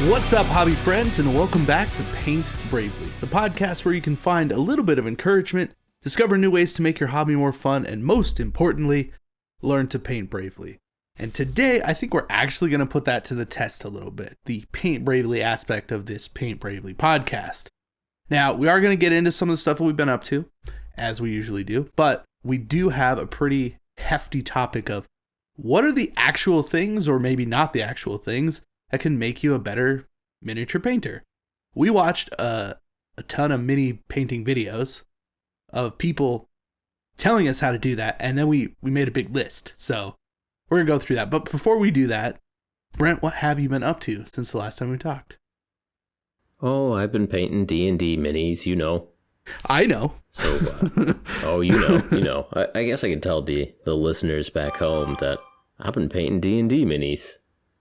What's up, hobby friends, and welcome back to Paint Bravely, the podcast where you can find a little bit of encouragement, discover new ways to make your hobby more fun, and most importantly, learn to paint bravely. And today, I think we're actually going to put that to the test a little bit, the Paint Bravely aspect of this Paint Bravely podcast. Now, we are going to get into some of the stuff that we've been up to, as we usually do, but we do have a pretty hefty topic of what are the actual things, or maybe not the actual things, that can make you a better miniature painter. We watched a ton of mini painting videos of people telling us how to do that, and then we made a big list. So we're going to go through that. But before we do that, Brent, what have you been up to since the last time we talked? Oh, I've been painting D&D minis, you know. I know. So, you know. I guess I can tell the listeners back home that I've been painting D&D minis.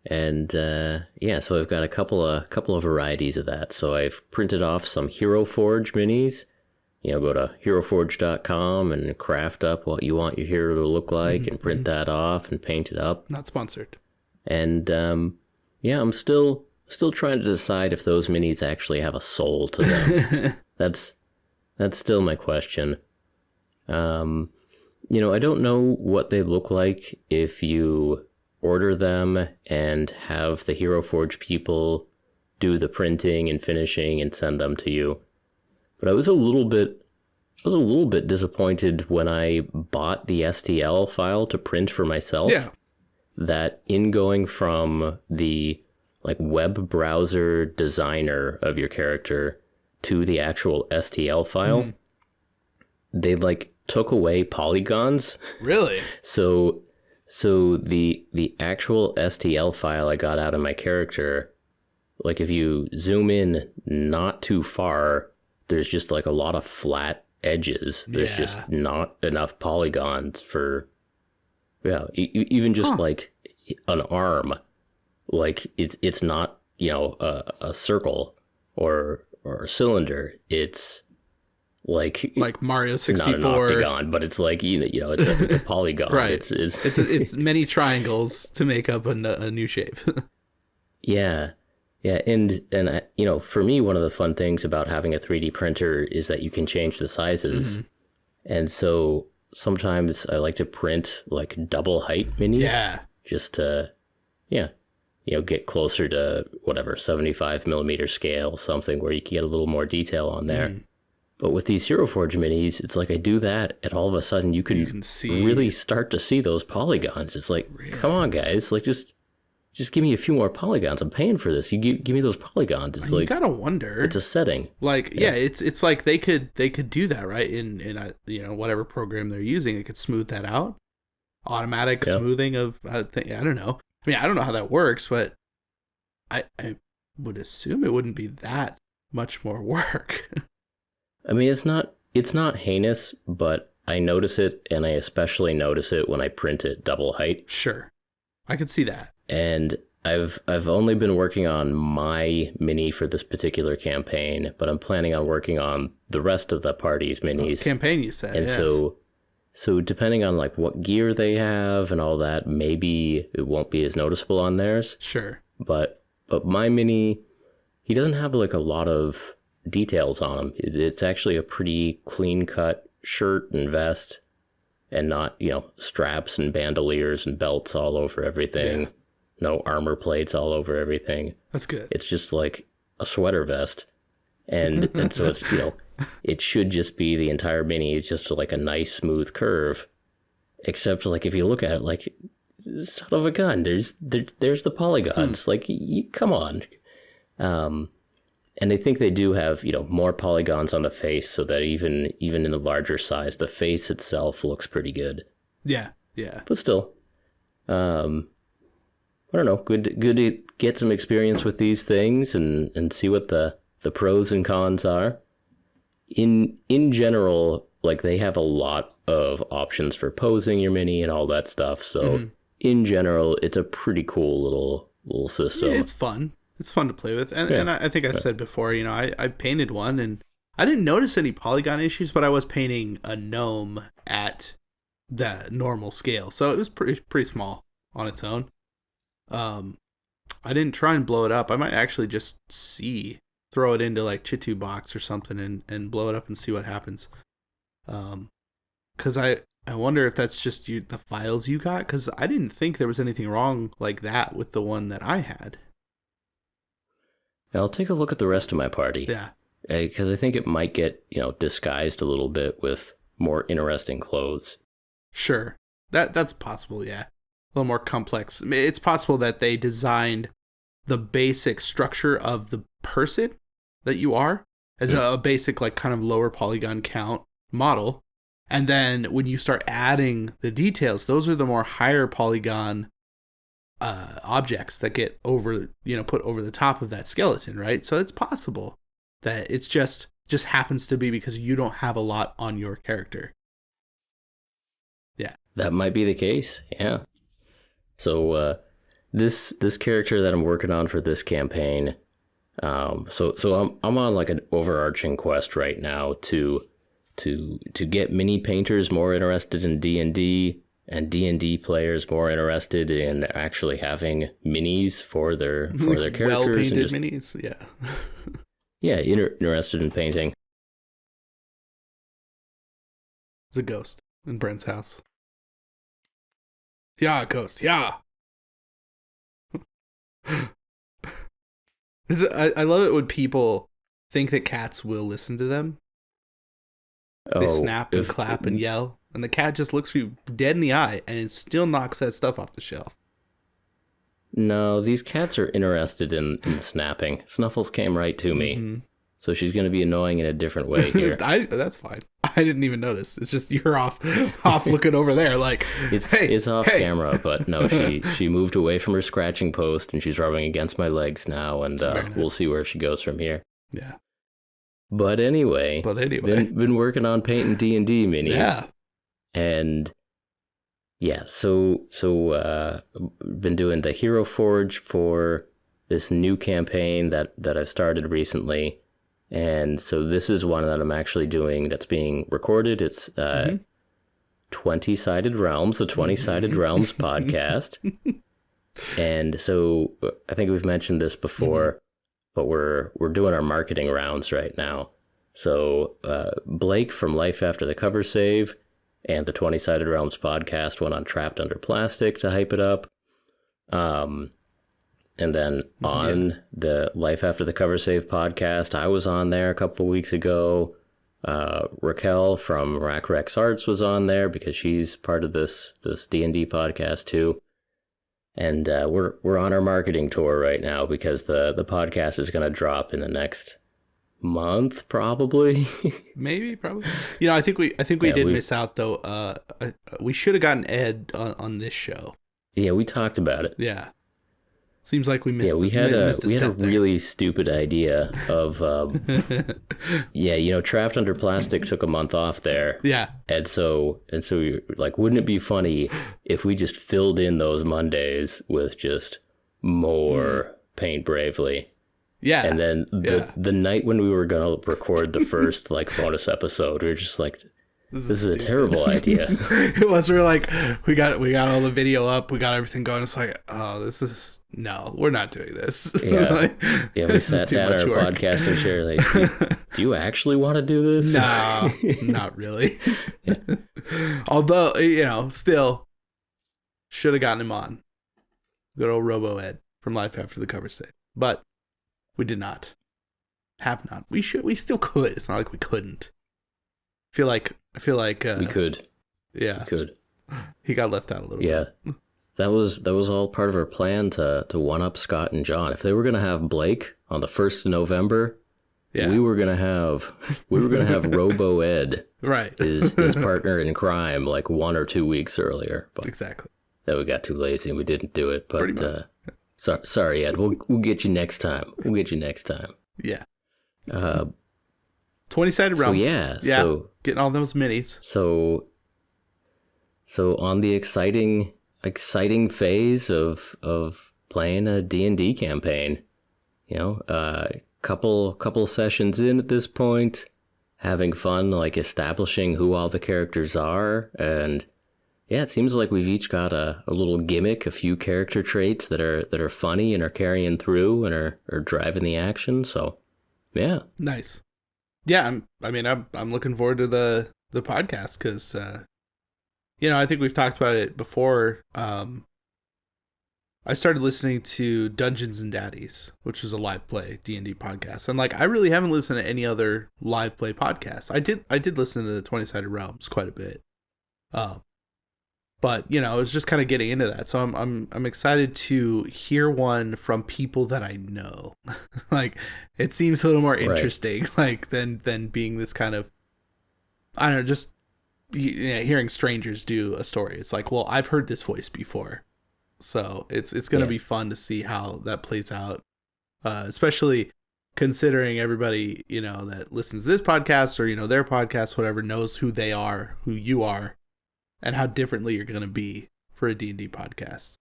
And so I've got a couple of varieties of that. So I've printed off some Hero Forge minis. You know, go to heroforge.com and craft up what you want your hero to look like and print that off and paint it up. Not sponsored. And I'm still trying to decide if those minis actually have a soul to them. That's still my question. I don't know what they look like if you order them and have the Hero Forge people do the printing and finishing and send them to you. But I was a little bit disappointed when I bought the STL file to print for myself. Yeah. That in going from the web browser designer of your character to the actual STL file, they took away polygons. Really? So the actual STL file I got out of my character, if you zoom in not too far, there's just a lot of flat edges. There's just not enough polygons for, even just an arm. It's not, a circle or a cylinder. It's like Mario 64, not an octagon, but it's it's a polygon. Right. It's many triangles to make up a new shape. Yeah, and for me, one of the fun things about having a 3D printer is that you can change the sizes, and so sometimes I like to print double height minis, just to get closer to whatever 75 millimeter scale, something where you can get a little more detail on there. But with these Hero Forge minis, it's I do that, and all of a sudden you can see, really start to see those polygons. It's come on, guys, just give me a few more polygons. I'm paying for this. You give me those polygons. It's you gotta wonder. It's a setting. It's like they could do that, right? In whatever program they're using, it could smooth that out. Automatic smoothing of I don't know. I mean, I don't know how that works, but I would assume it wouldn't be that much more work. I mean, it's not heinous, but I notice it, and I especially notice it when I print it double height. Sure. I could see that. And I've only been working on my mini for this particular campaign, but I'm planning on working on the rest of the party's minis. Campaign, you said. And yes. So depending on what gear they have and all that, maybe it won't be as noticeable on theirs. Sure. But my mini, he doesn't have a lot of details on him. It's actually a pretty clean cut shirt and vest, and not straps and bandoliers and belts all over everything. No armor plates all over everything. That's good. It's just a sweater vest, and so it's it should just be the entire mini. It's just a nice smooth curve, except if you look at it, son of a gun, there's the polygons. Come on. And I think they do have, more polygons on the face, so that even in the larger size, the face itself looks pretty good. Yeah. But still, I don't know. Good to get some experience with these things and see what the pros and cons are. In general, they have a lot of options for posing your mini and all that stuff. So in general, it's a pretty cool little system. Yeah, it's fun. It's fun to play with. And I think I've said before, I painted one and I didn't notice any polygon issues, but I was painting a gnome at the normal scale. So it was pretty small on its own. I didn't try and blow it up. I might actually just throw it into like Chitu Box or something and blow it up and see what happens. Because I wonder if that's just the files you got, because I didn't think there was anything wrong like that with the one that I had. I'll take a look at the rest of my party. Yeah. Because I think it might get, disguised a little bit with more interesting clothes. Sure. That's possible, yeah. A little more complex. It's possible that they designed the basic structure of the person that you are as a basic, like, kind of lower polygon count model. And then when you start adding the details, those are the more higher polygon objects that get put over the top of that skeleton, right? So it's possible that it's just happens to be because you don't have a lot on your character. Yeah. That might be the case, yeah. So this character that I'm working on for this campaign, so I'm on like an overarching quest right now to get mini painters more interested in D&D and D&D players more interested in actually having minis for their characters. Well-painted minis, yeah. Yeah, interested in painting. There's a ghost in Brent's house. Yeah, ghost, yeah. I love it when people think that cats will listen to them. They snap and clap and yell, and the cat just looks you dead in the eye, and it still knocks that stuff off the shelf. No, these cats are interested in the snapping. Snuffles came right to me, so she's going to be annoying in a different way here. That's fine. I didn't even notice. It's just you're off looking over there, like it's off camera. But no, she moved away from her scratching post, and she's rubbing against my legs now, and nice. We'll see where she goes from here. Yeah. But anyway, been working on painting D&D minis. Yeah. And yeah, so been doing the Hero Forge for this new campaign that I've started recently. And so this is one that I'm actually doing that's being recorded. It's 20-Sided Realms, the 20-Sided Realms podcast. And so I think we've mentioned this before, but we're doing our marketing rounds right now. So Blake from Life After the Cover Save and the 20-Sided Realms podcast went on Trapped Under Plastic to hype it up. And then on the Life After the Cover Save podcast, I was on there a couple of weeks ago. Raquel from Rack Rex Arts was on there because she's part of this D&D podcast too. And we're on our marketing tour right now because the podcast is going to drop in the next month, probably. Probably. I think we did miss out though. We should have gotten Ed on this show. Yeah, we talked about it. Yeah. Seems like we missed. Yeah, we had a really stupid idea of, Trapped Under Plastic took a month off there. Yeah, and so we were like, wouldn't it be funny if we just filled in those Mondays with just more Paint Bravely? Yeah, and then the night when we were gonna record the first bonus episode, we were just like, this is a terrible idea. It was. We were like, we got all the video up, we got everything going. It's like, no, we're not doing this. Yeah, we sat down our podcasting chair. Like, do you actually want to do this? No, not really. Although, still should have gotten him on. Good old Robo Ed from Life After the Cover Save, but we did not. Have not. We still could. It's not like we couldn't. I feel like we could. Yeah. We could. He got left out a little bit. Yeah. That was all part of our plan to one up Scott and John. If they were gonna have Blake on the 1st of November, we were gonna have Robo Ed, right, his partner in crime, like 1 or 2 weeks earlier. But exactly. Then we got too lazy and we didn't do it. But sorry, Ed. We'll get you next time. Yeah. 20-Sided Realms. Yeah. So getting all those minis. So on the exciting phase of playing a D&D campaign, couple sessions in at this point, having fun, establishing who all the characters are, and Yeah, it seems like we've each got a little gimmick, a few character traits that are funny and are carrying through and are driving the action. So, yeah. Nice. Yeah, I'm looking forward to the podcast because I think we've talked about it before. I started listening to Dungeons and Daddies, which is a live play D&D podcast, and like I really haven't listened to any other live play podcasts. I did listen to the 20-Sided Realms quite a bit, but I was just kind of getting into that, so I'm excited to hear one from people that I know. Like it seems a little more interesting, like than being this kind of, I don't know, just hearing strangers do a story. It's like, well, I've heard this voice before. So it's going to be fun to see how that plays out, especially considering everybody, that listens to this podcast or, their podcast, whatever, knows who they are, who you are, and how differently you're going to be for a D&D podcast.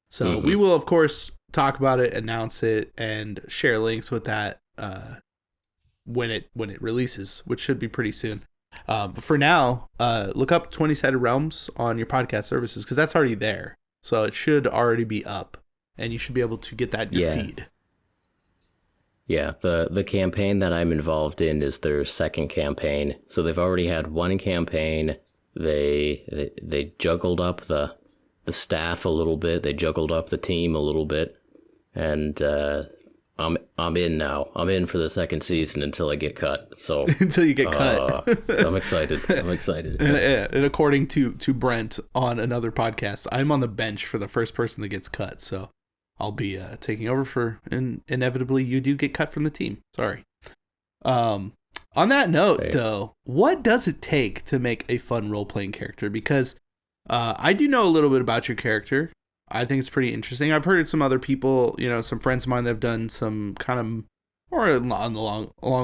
So we will, of course, talk about it, announce it, and share links with that when it releases, which should be pretty soon. But for now, look up 20-Sided Realms on your podcast services because that's already there. So it should already be up, and you should be able to get that in your feed. Yeah, the campaign that I'm involved in is their second campaign. So they've already had one campaign. They juggled up the staff a little bit. They juggled up the team a little bit, and I'm in now. I'm in for the second season until I get cut. So until you get cut, I'm excited. And according to Brent on another podcast, I'm on the bench for the first person that gets cut. So I'll be taking over for, and inevitably you do get cut from the team. Sorry. On that note, though, what does it take to make a fun role-playing character? Because I do know a little bit about your character. I think it's pretty interesting. I've heard some other people, some friends of mine that have done some kind of more along the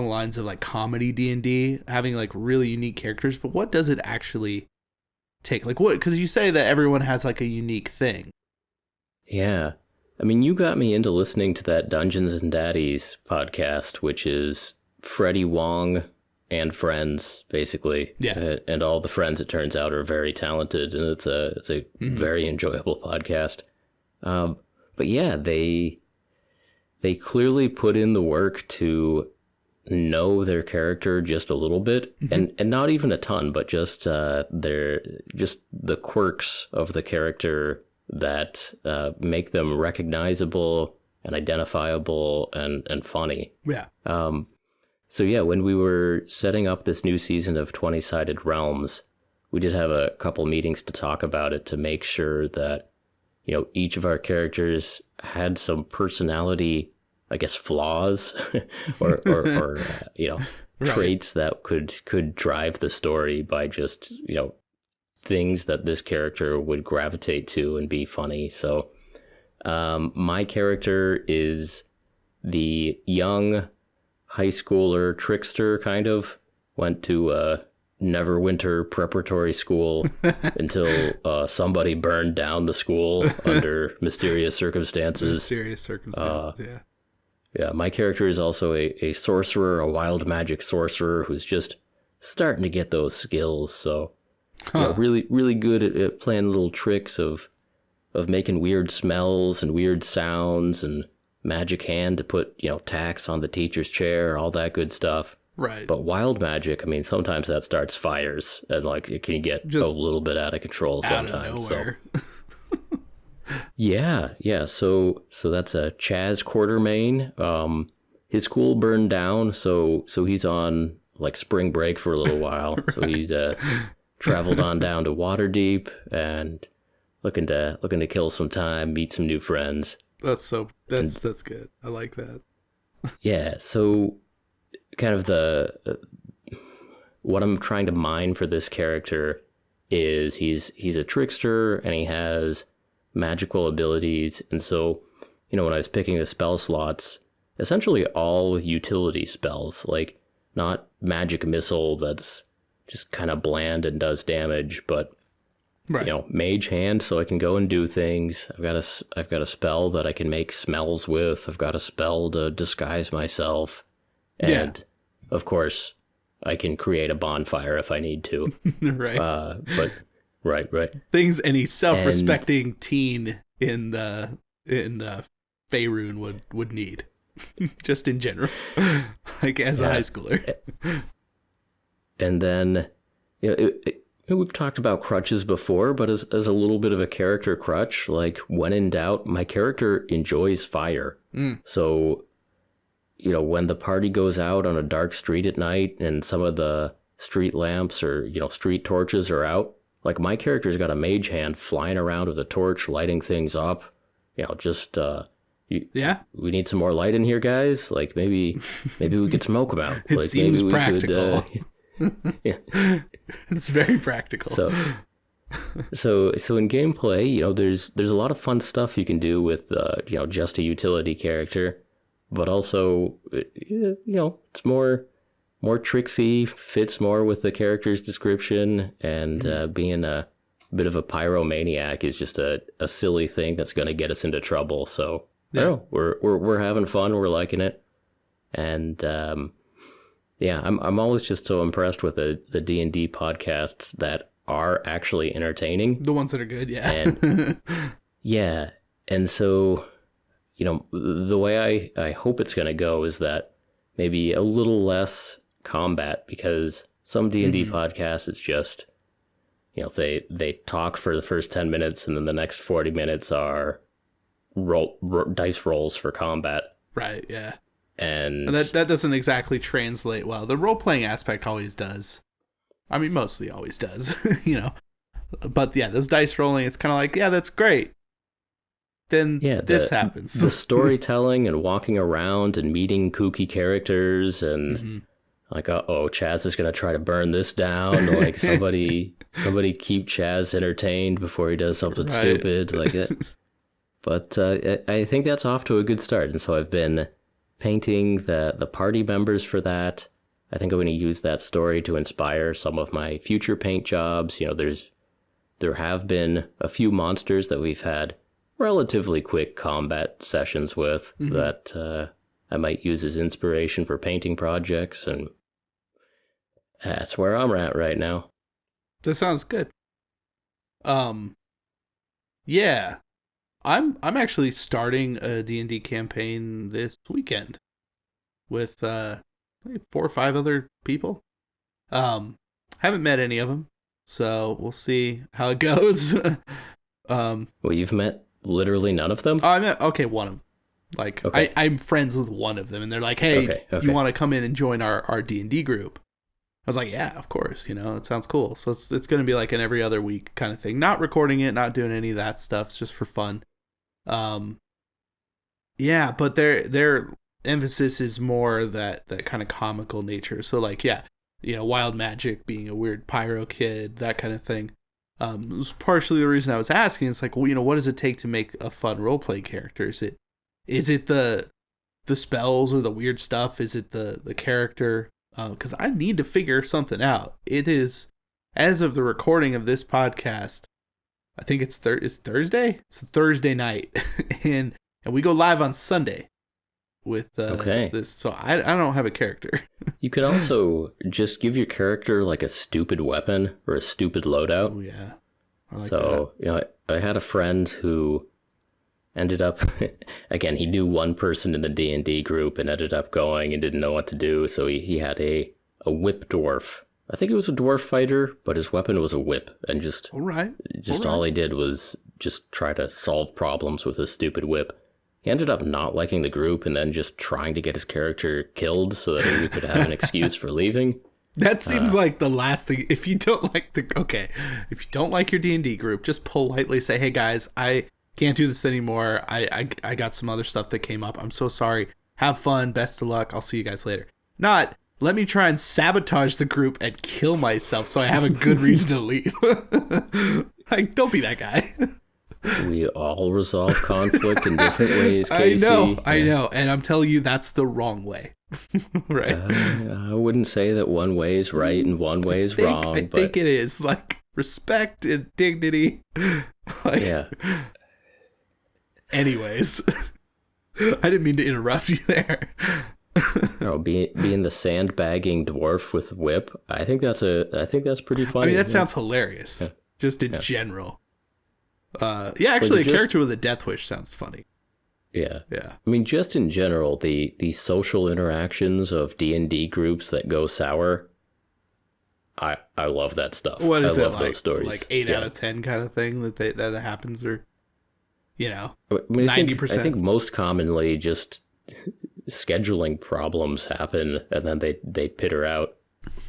lines of like comedy D&D, having like really unique characters. But what does it actually take? Like what? Because you say that everyone has like a unique thing. Yeah. I mean, you got me into listening to that Dungeons and Daddies podcast, which is Freddie Wong and friends, basically. Yeah. And all the friends, it turns out, are very talented, and it's a very enjoyable podcast. But yeah, they clearly put in the work to know their character just a little bit, and not even a ton, but just the quirks of the character that make them recognizable and identifiable and funny. Yeah. So yeah, when we were setting up this new season of 20-Sided Realms, we did have a couple meetings to talk about it to make sure that, each of our characters had some personality, I guess, flaws or traits that could drive the story by just, things that this character would gravitate to and be funny. So my character is the young high schooler trickster, kind of. Went to Neverwinter preparatory school until somebody burned down the school under mysterious circumstances. Yeah. Yeah, my character is also a sorcerer, a wild magic sorcerer who's just starting to get those skills. So really, really good at playing little tricks of making weird smells and weird sounds and magic hand to put, tacks on the teacher's chair, all that good stuff. Right. But wild magic, I mean, sometimes that starts fires and like it can get just a little bit out of control sometimes. Out of nowhere. So. Yeah. So that's a Chaz Quartermain. His school burned down, so he's on like spring break for a little while. Right. So he's traveled on down to Waterdeep and looking to kill some time, meet some new friends. That's good. I like that. Yeah. So kind of what I'm trying to mine for this character is he's a trickster and he has magical abilities. And so, when I was picking the spell slots, essentially all utility spells, like not magic missile that's just kind of bland and does damage, but right. Mage hand, so I can go and do things. I've got a spell that I can make smells with. I've got a spell to disguise myself. And of course, I can create a bonfire if I need to. Right. But Right. Things any self-respecting teen in the Faerun would need, just in general, like as a high schooler. And then, we've talked about crutches before, but as a little bit of a character crutch, like when in doubt, my character enjoys fire. So, when the party goes out on a dark street at night and some of the street lamps or, street torches are out, like my character's got a mage hand flying around with a torch, lighting things up, we need some more light in here, guys. Like maybe we could smoke them out. It like seems maybe we practical. Yeah. It's very practical. So in gameplay, there's a lot of fun stuff you can do with just a utility character, but also it's more tricksy, fits more with the character's description, and being a bit of a pyromaniac is just a silly thing that's going to get us into trouble. So we're having fun, we're liking it, and I'm always just so impressed with the D&D podcasts that are actually entertaining. The ones that are good, yeah. And and so the way I hope it's going to go is that maybe a little less combat, because some D&D podcasts, it's just they talk for the first 10 minutes and then the next 40 minutes are dice rolls for combat. Right, yeah. And that doesn't exactly translate well. The role-playing aspect always does. I mean, mostly always does, But yeah, those dice rolling, it's kind of like, yeah, that's great. Then this happens. The storytelling and walking around and meeting kooky characters and like, Chaz is going to try to burn this down. Like somebody keep Chaz entertained before he does something stupid like that. But I think that's off to a good start. And so I've been painting the party members for that. I think I'm going to use that story to inspire some of my future paint jobs. There have been a few monsters that we've had relatively quick combat sessions with that I might use as inspiration for painting projects, and that's where I'm at right now. That sounds good. Yeah. I'm actually starting a D&D campaign this weekend with 4 or 5 other people. Haven't met any of them, so we'll see how it goes. Well, you've met literally none of them? I met one of them. Like I'm friends with one of them, and they're like, "Hey, you want to come in and join our D&D group?" I was like, "Yeah, of course. It sounds cool." So it's going to be like an every other week kind of thing. Not recording it, not doing any of that stuff. It's just for fun. Yeah, but their emphasis is more that kind of comical nature. So like, wild magic, being a weird pyro kid, that kind of thing. It was partially the reason I was asking. It's like, well, what does it take to make a fun role-playing character? Is it the spells or the weird stuff? Is it the character? Because I need to figure something out. It is, as of the recording of this podcast, I think it's Thursday? It's a Thursday night. and we go live on Sunday with this. So I don't have a character. You could also just give your character like a stupid weapon or a stupid loadout. Oh, yeah. I like that. I had a friend who ended up, again, he knew one person in the D&D group and ended up going and didn't know what to do. So he had a whip dwarf. I think it was a dwarf fighter, but his weapon was a whip, and all he did was just try to solve problems with his stupid whip. He ended up not liking the group and then just trying to get his character killed so that he could have an excuse for leaving. That seems like the last thing. If you don't like your D&D group, just politely say, "Hey guys, I can't do this anymore. I got some other stuff that came up. I'm so sorry. Have fun. Best of luck. I'll see you guys later." Not, "Let me try and sabotage the group and kill myself so I have a good reason to leave." Like, don't be that guy. We all resolve conflict in different ways, Casey. I know. And I'm telling you, that's the wrong way. Right? I wouldn't say that one way is right and one way is wrong. I think it is. Like, respect and dignity. Like, yeah. Anyways. I didn't mean to interrupt you there. Being the sandbagging dwarf with whip, I think that's pretty funny. I mean, that sounds hilarious. just in general. Actually, a character with a death wish sounds funny. Yeah. Yeah. I mean, just in general, the social interactions of D&D groups that go sour, I love that stuff. What is I it love those stories. Like 8 out of 10 kind of thing that happens, or I mean, 90%. I think most commonly just scheduling problems happen, and then they peter out.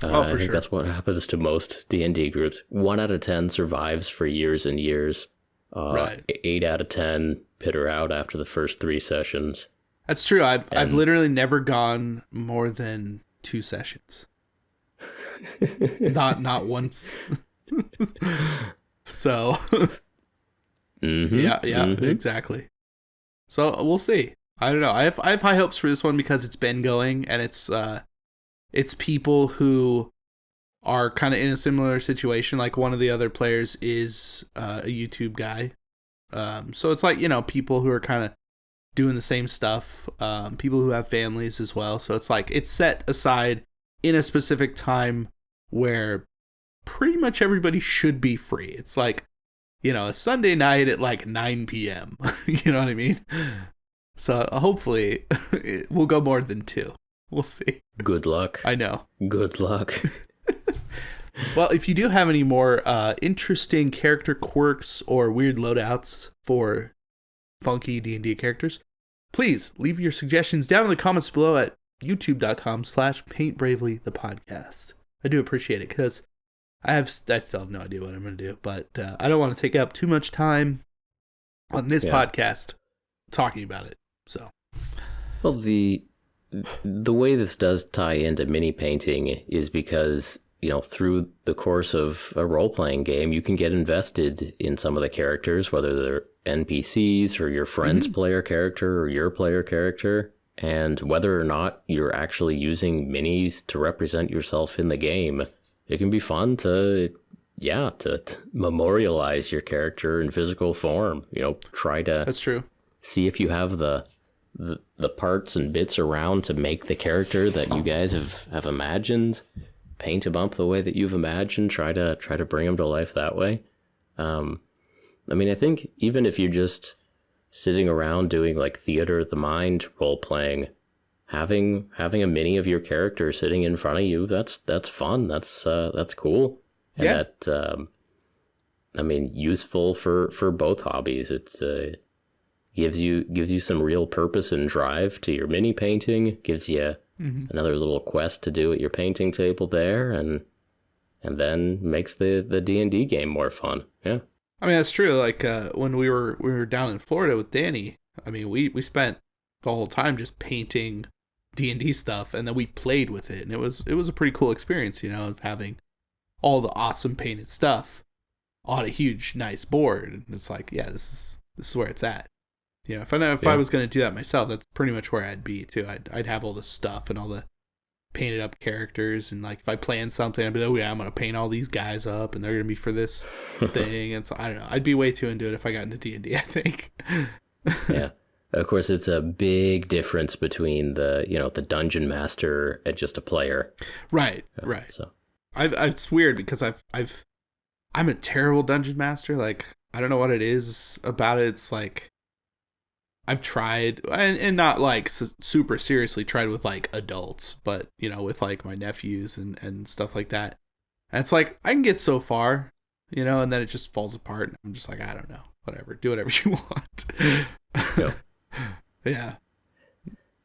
I think that's what happens to most D&D groups. 1 out of 10 survives for years and years. Right. 8 out of 10 peter out after the first 3 sessions. That's true. I've literally never gone more than 2 sessions. not once. So exactly. So we'll see. I don't know. I have high hopes for this one because it's been going, and it's people who are kind of in a similar situation. Like, one of the other players is a YouTube guy. So it's like, people who are kind of doing the same stuff, people who have families as well. So it's like, it's set aside in a specific time where pretty much everybody should be free. It's like, a Sunday night at like 9 p.m. You know what I mean? So hopefully we'll go more than 2. We'll see. Good luck. I know. Good luck. Well, if you do have any more interesting character quirks or weird loadouts for funky D&D characters, please leave your suggestions down in the comments below at youtube.com/paintbravely the podcast. I do appreciate it, because I still have no idea what I'm going to do, but I don't want to take up too much time on this podcast talking about it. So, well, the way this does tie into mini painting is because, through the course of a role-playing game, you can get invested in some of the characters, whether they're NPCs or your friend's player character or your player character, and whether or not you're actually using minis to represent yourself in the game. It can be fun to memorialize your character in physical form. Try to that's true. See if you have the parts and bits around to make the character that you guys have imagined. Paint them up the way that you've imagined. Try to bring them to life that way. I think even if you're just sitting around doing like theater of the mind role playing, having a mini of your character sitting in front of you, that's fun. That's cool. And that useful for both hobbies. It's gives you some real purpose and drive to your mini painting. Gives you another little quest to do at your painting table there, and then makes the D&D game more fun. Yeah. That's true. Like when we were down in Florida with Danny, we spent the whole time just painting D&D stuff, and then we played with it, and it was a pretty cool experience, of having all the awesome painted stuff on a huge nice board. And it's like, this is where it's at. If I was going to do that myself, that's pretty much where I'd be too. I'd have all the stuff and all the painted up characters, and like if I plan something, I'd be like, I'm going to paint all these guys up, and they're going to be for this thing. And so I don't know. I'd be way too into it if I got into D&D, I think. Yeah. Of course, it's a big difference between the dungeon master and just a player. Right. Right. So it's weird because I'm a terrible dungeon master. Like, I don't know what it is about it. It's like, I've tried, and not like super seriously tried with like adults, but with like my nephews and stuff like that. And it's like, I can get so far, and then it just falls apart. And I'm just like, I don't know, whatever, do whatever you want. Yep. Yeah.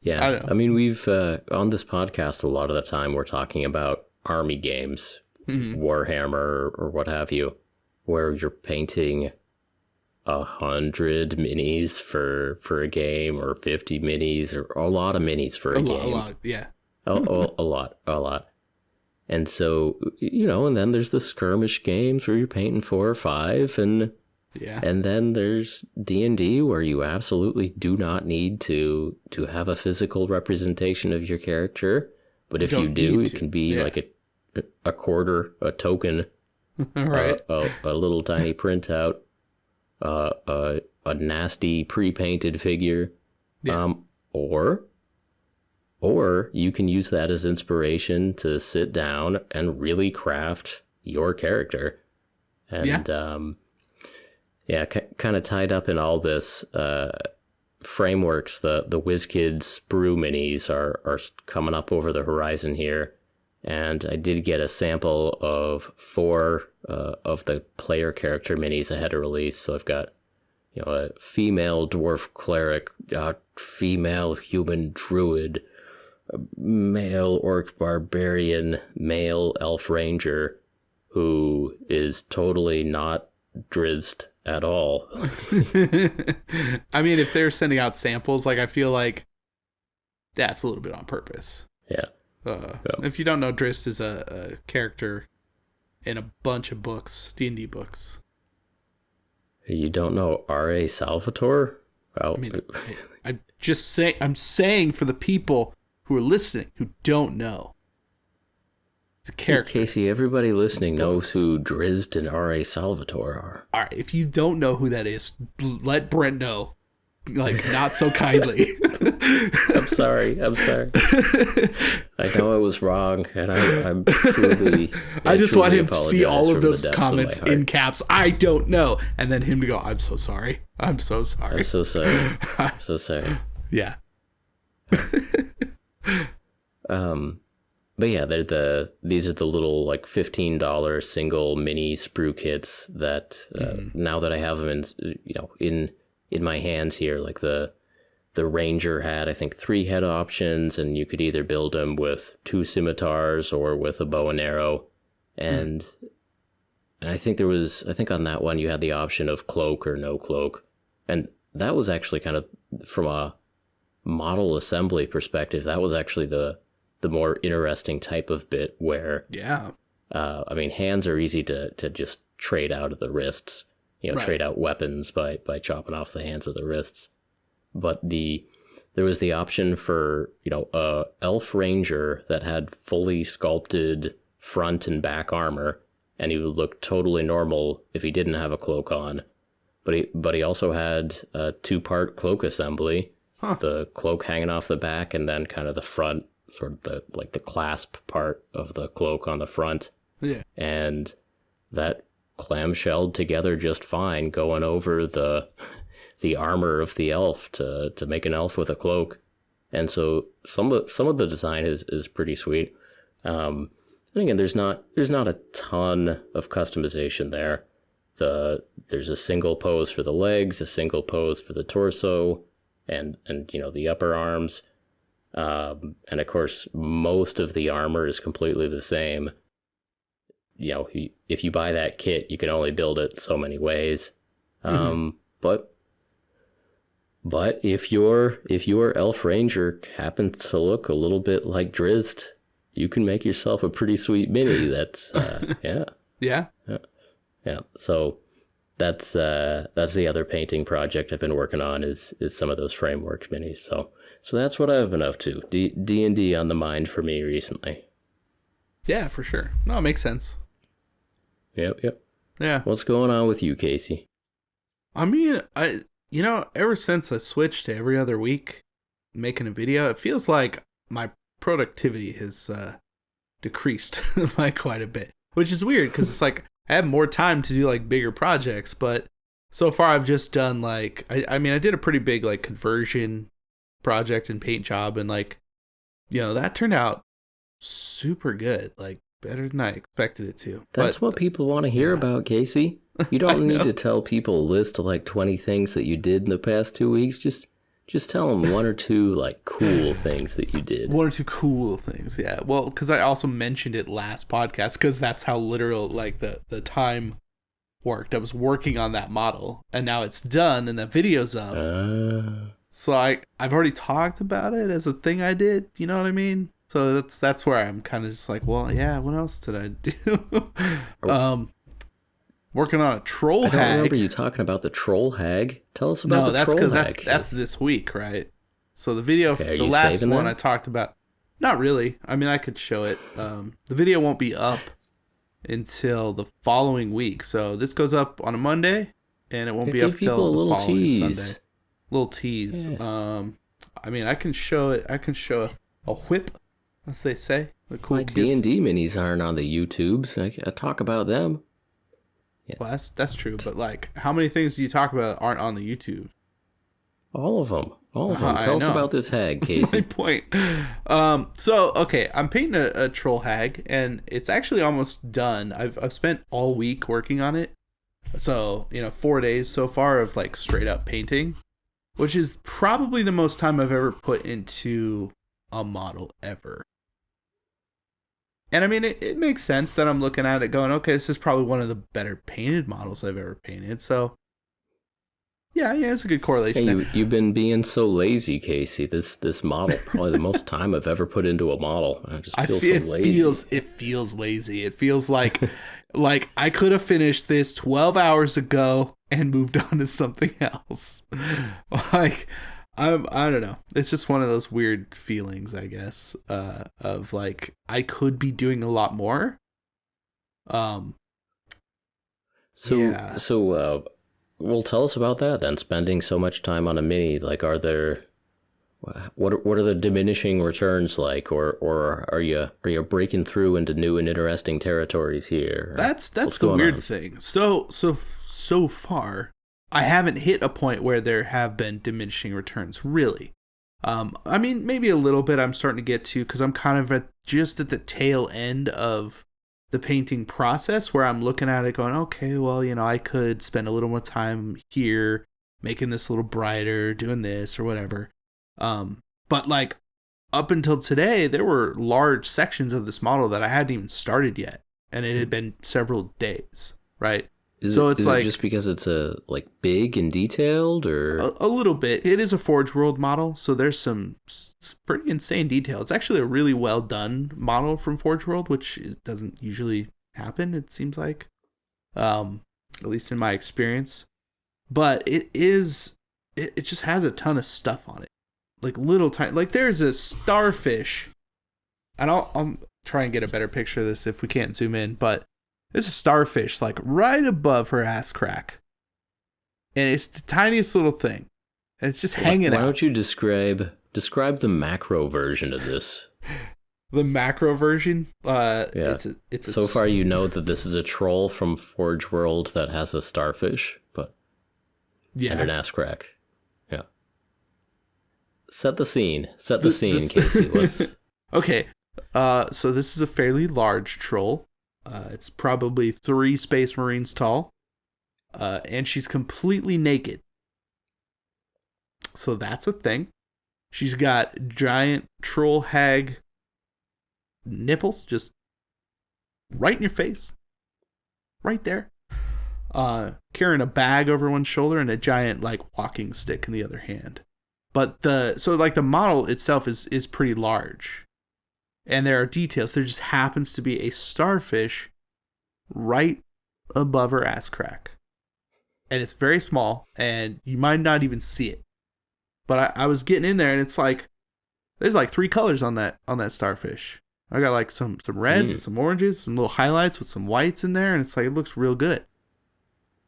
Yeah. I don't know. We've, on this podcast, a lot of the time we're talking about army games, Warhammer or what have you, where you're painting 100 minis for a game, or 50 minis, or a lot of minis for a game. A lot, yeah. a lot. And so, and then there's the skirmish games where you're painting 4 or 5, and then there's D&D where you absolutely do not need to have a physical representation of your character, but if you do, it can be like a quarter, a token, right. A little tiny printout. A nasty pre-painted figure, or you can use that as inspiration to sit down and really craft your character. And kind of tied up in all this frameworks. The WizKids Brew minis are coming up over the horizon here. And I did get a sample of 4 of the player character minis ahead of release. So I've got, a female dwarf cleric, a female human druid, a male orc barbarian, male elf ranger, who is totally not drizzed at all. I mean, if they're sending out samples, like, I feel like that's a little bit on purpose. Yeah. If you don't know, Drizzt is a character in a bunch of books, D&D books. You don't know R.A. Salvatore? Well, I mean, I'm saying for the people who are listening who don't know. It's a character. Casey, everybody listening knows who Drizzt and R.A. Salvatore are. All right, if you don't know who that is, let Brent know. Like, not so kindly. I'm sorry. I know I was wrong, and I'm truly. I just want him to see all of those comments in caps. I don't know, and then him to go, "I'm so sorry. I'm so sorry. I'm so sorry. I'm so sorry." Yeah. But yeah, these are the little like $15 single mini sprue kits that now that I have them in my hands here, like the Ranger had, I think, 3 head options, and you could either build them with 2 scimitars or with a bow and arrow. And I think on that one you had the option of cloak or no cloak. And that was actually kind of, from a model assembly perspective, that was actually the more interesting type of bit where, I mean, hands are easy to just trade out of the wrists. Trade out weapons by chopping off the hands of the wrists. But there was the option for, a elf ranger that had fully sculpted front and back armor, and he would look totally normal if he didn't have a cloak on. But he also had a 2-part cloak assembly, the cloak hanging off the back, and then kind of the front, sort of the clasp part of the cloak on the front. Yeah. And that clamshelled together just fine, going over the armor of the elf to make an elf with a cloak. And so some of the design is pretty sweet. And again, there's not a ton of customization there. There's a single pose for the legs, a single pose for the torso, and the upper arms. And of course, most of the armor is completely the same. If you buy that kit, you can only build it so many ways. But if your elf ranger happens to look a little bit like Drizzt, you can make yourself a pretty sweet mini. That's yeah. So that's the other painting project I've been working on is some of those framework minis. So that's what I've been up to. D&D on the mind for me recently. Yeah, for sure. No, it makes sense. Yep. Yeah. What's going on with you, Casey? I mean, ever since I switched to every other week making a video, it feels like my productivity has decreased by quite a bit, which is weird because it's like I have more time to do like bigger projects, but so far I've just done like, I mean, I did a pretty big like conversion project and paint job, and like, that turned out super good, like better than I expected it to. That's what people want to hear about, Casey. You don't need to tell people a list of like 20 things that you did in the past 2 weeks. Just tell them 1 or 2 like cool things that you did. 1 or 2 cool things, yeah. Well, because I also mentioned it last podcast, because that's how literal like the time worked. I was working on that model, and now it's done, and that video's up. So I've already talked about it as a thing I did. You know what I mean? So that's where I'm kind of just like, well, yeah. What else did I do? Working on a troll hag. I don't remember you talking about the troll hag. Tell us about the troll hag. No, that's this week, right? So the video, the last one I talked about, not really. I mean, I could show it. The video won't be up until the following week. So this goes up on a Monday, and it won't be up until the following Sunday. Little tease. Yeah. I mean, I can show it. I can show a whip, as they say. The cool my D&D minis aren't on the YouTubes. I talk about them. Yeah. Well, that's true. But like, how many things do you talk about aren't on the YouTube? All of them. Tell us about this hag, My Casey. point. Okay, I'm painting a troll hag, and it's actually almost done. I've spent all week working on it. So, 4 days so far of like straight up painting, which is probably the most time I've ever put into a model ever. And I mean, it makes sense that I'm looking at it going, okay, this is probably one of the better painted models I've ever painted. So, yeah, it's a good correlation. Hey, you've been being so lazy, Casey. This model, probably the most time I've ever put into a model. I just feel so lazy. It feels lazy. It feels like like I could have finished this 12 hours ago and moved on to something else. Like, I don't know. It's just one of those weird feelings, I guess, of like I could be doing a lot more. Well, tell us about that then. Spending so much time on a mini, like, what are the diminishing returns like, or are you breaking through into new and interesting territories here? That's the weird thing. So far, I haven't hit a point where there have been diminishing returns, really. I mean, maybe a little bit I'm starting to get to, because I'm kind of just at the tail end of the painting process, where I'm looking at it going, okay, well, I could spend a little more time here, making this a little brighter, doing this or whatever. But like up until today, there were large sections of this model that I hadn't even started yet, and it had been several days, right? Is it just because it's like big and detailed, or a little bit? It is a Forge World model, so there's some pretty insane detail. It's actually a really well done model from Forge World, which doesn't usually happen, it seems like, at least in my experience. But it just has a ton of stuff on it, like little tiny, like there's a starfish, and I'll try and get a better picture of this if we can't zoom in, but there's a starfish like right above her ass crack, and it's the tiniest little thing, and it's just hanging out. Why don't you describe the macro version of this? The macro version? Yeah. It's so far you know that this is a troll from Forge World that has a starfish, but and an ass crack. Yeah. Set the scene, Casey. Okay. So this is a fairly large troll. It's probably 3 Space Marines tall, and she's completely naked. So that's a thing. She's got giant troll hag nipples just right in your face, right there. Carrying a bag over one shoulder and a giant like walking stick in the other hand. But the model itself is pretty large. And there are details. There just happens to be a starfish right above her ass crack. And it's very small, and you might not even see it. But I was getting in there, and it's like, there's like 3 colors on that starfish. I got like some reds and some oranges, some little highlights with some whites in there, and it's like, it looks real good.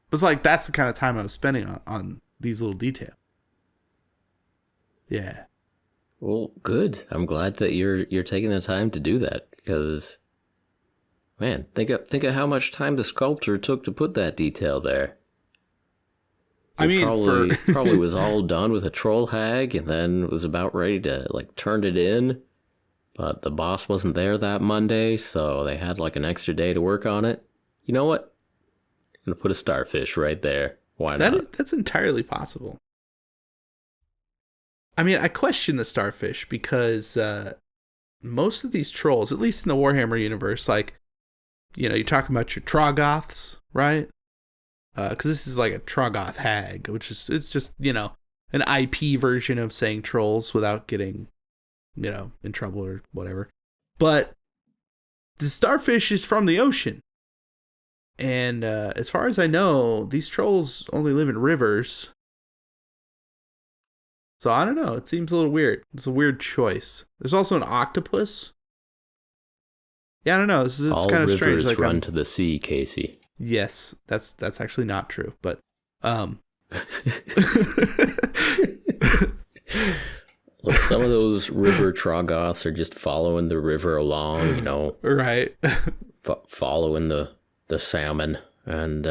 But it's like, that's the kind of time I was spending on these little details. Yeah. Well, good. I'm glad that you're taking the time to do that, because, man, think of how much time the sculptor took to put that detail there. I mean, probably was all done with a troll hag, and then was about ready to like turn it in, but the boss wasn't there that Monday, so they had like an extra day to work on it. You know what? I'm gonna put a starfish right there. Why not? That's entirely possible. I mean, I question the starfish because most of these trolls, at least in the Warhammer universe, like, you're talking about your Troggoths, right? Because this is like a Troggoth hag, it's just, an IP version of saying trolls without getting, in trouble or whatever. But the starfish is from the ocean. And as far as I know, these trolls only live in rivers. So I don't know. It seems a little weird. It's a weird choice. There's also an octopus. Yeah, I don't know. It's kind of strange. All rivers run to the sea, Casey. Yes, that's actually not true. But look, some of those river Troggoths are just following the river along, Right. Following the salmon, and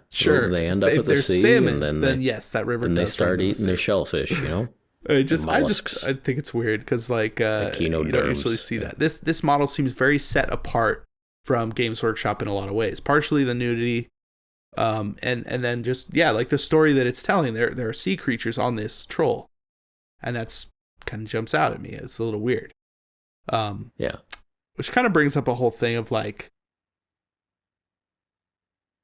sure, they end up if at the there's sea, salmon, and then yes, that river. then does they start run eating their shellfish. I mollusks. think it's weird because you don't usually see that. This model seems very set apart from Games Workshop in a lot of ways. Partially the nudity, and then just like the story that it's telling. There are sea creatures on this troll, and that's kind of jumps out at me. It's a little weird. Which kind of brings up a whole thing of like,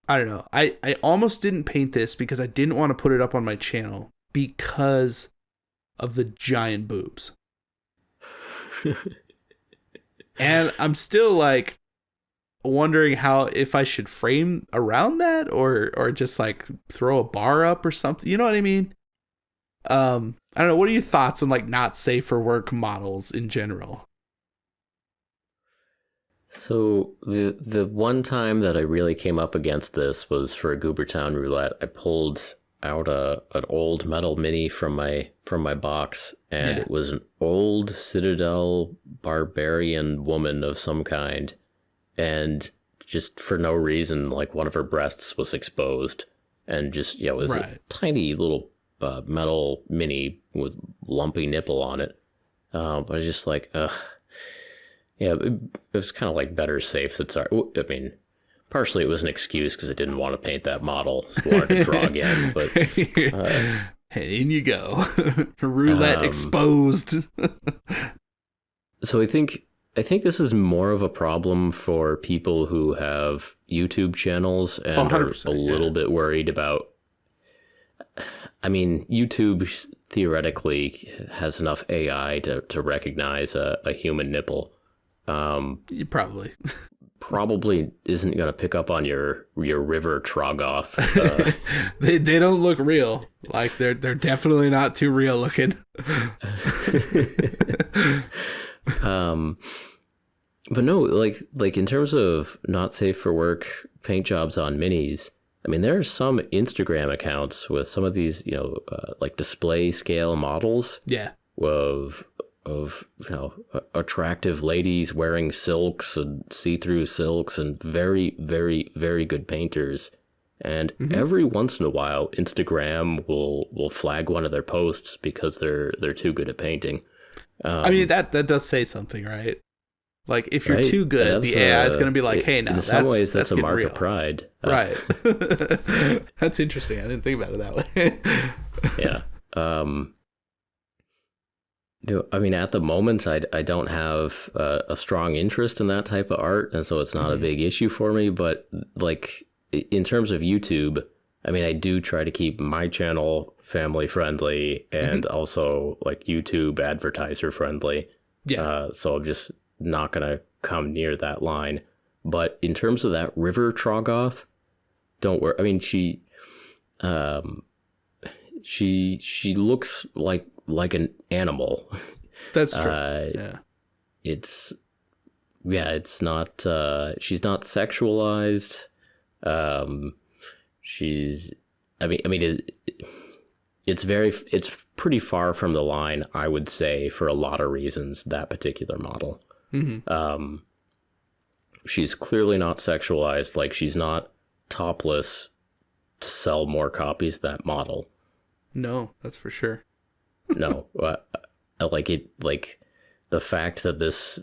I don't know. I almost didn't paint this because I didn't want to put it up on my channel because of the giant boobs. And I'm still like wondering if I should frame around that or just like throw a bar up or something. You know what I mean? I don't know. What are your thoughts on like not safe for work models in general? So the one time that I really came up against this was for a Goobertown roulette. I pulled out an old metal mini from my box, and it was an old Citadel barbarian woman of some kind, and just for no reason, like one of her breasts was exposed, and just it was a tiny little metal mini with lumpy nipple on it. I was just like, ugh. Yeah, it was kind of like better safe than sorry. I mean, partially it was an excuse because I didn't want to paint that model. So I wanted to draw again, but in you go, roulette exposed. So I think this is more of a problem for people who have YouTube channels and are a little bit worried about. I mean, YouTube theoretically has enough AI to recognize a human nipple. Probably isn't going to pick up on your river Trogoth. They don't look real. Like they're definitely not too real looking. But no, like in terms of not safe for work paint jobs on minis, I mean, there are some Instagram accounts with some of these, like display scale models. Yeah. Of attractive ladies wearing silks and see-through silks and very, very, very good painters. And every once in a while, Instagram will flag one of their posts because they're too good at painting. I mean, that does say something, right? Like if you're too good, the AI is going to be like, "Hey, now that's a mark real. Of pride." Right. That's interesting. I didn't think about it that way. Yeah. I mean, at the moment, I don't have a strong interest in that type of art, and so it's not a big issue for me. But like in terms of YouTube, I mean, I do try to keep my channel family friendly and also like YouTube advertiser friendly. Yeah. So I'm just not gonna come near that line. But in terms of that river Trogoth, don't worry. I mean, she looks like an animal. That's true. It's not she's not sexualized. It's pretty far from the line, I would say, for a lot of reasons, that particular model. She's clearly not sexualized. Like, she's not topless to sell more copies of that model. No, that's for sure. No, like the fact that this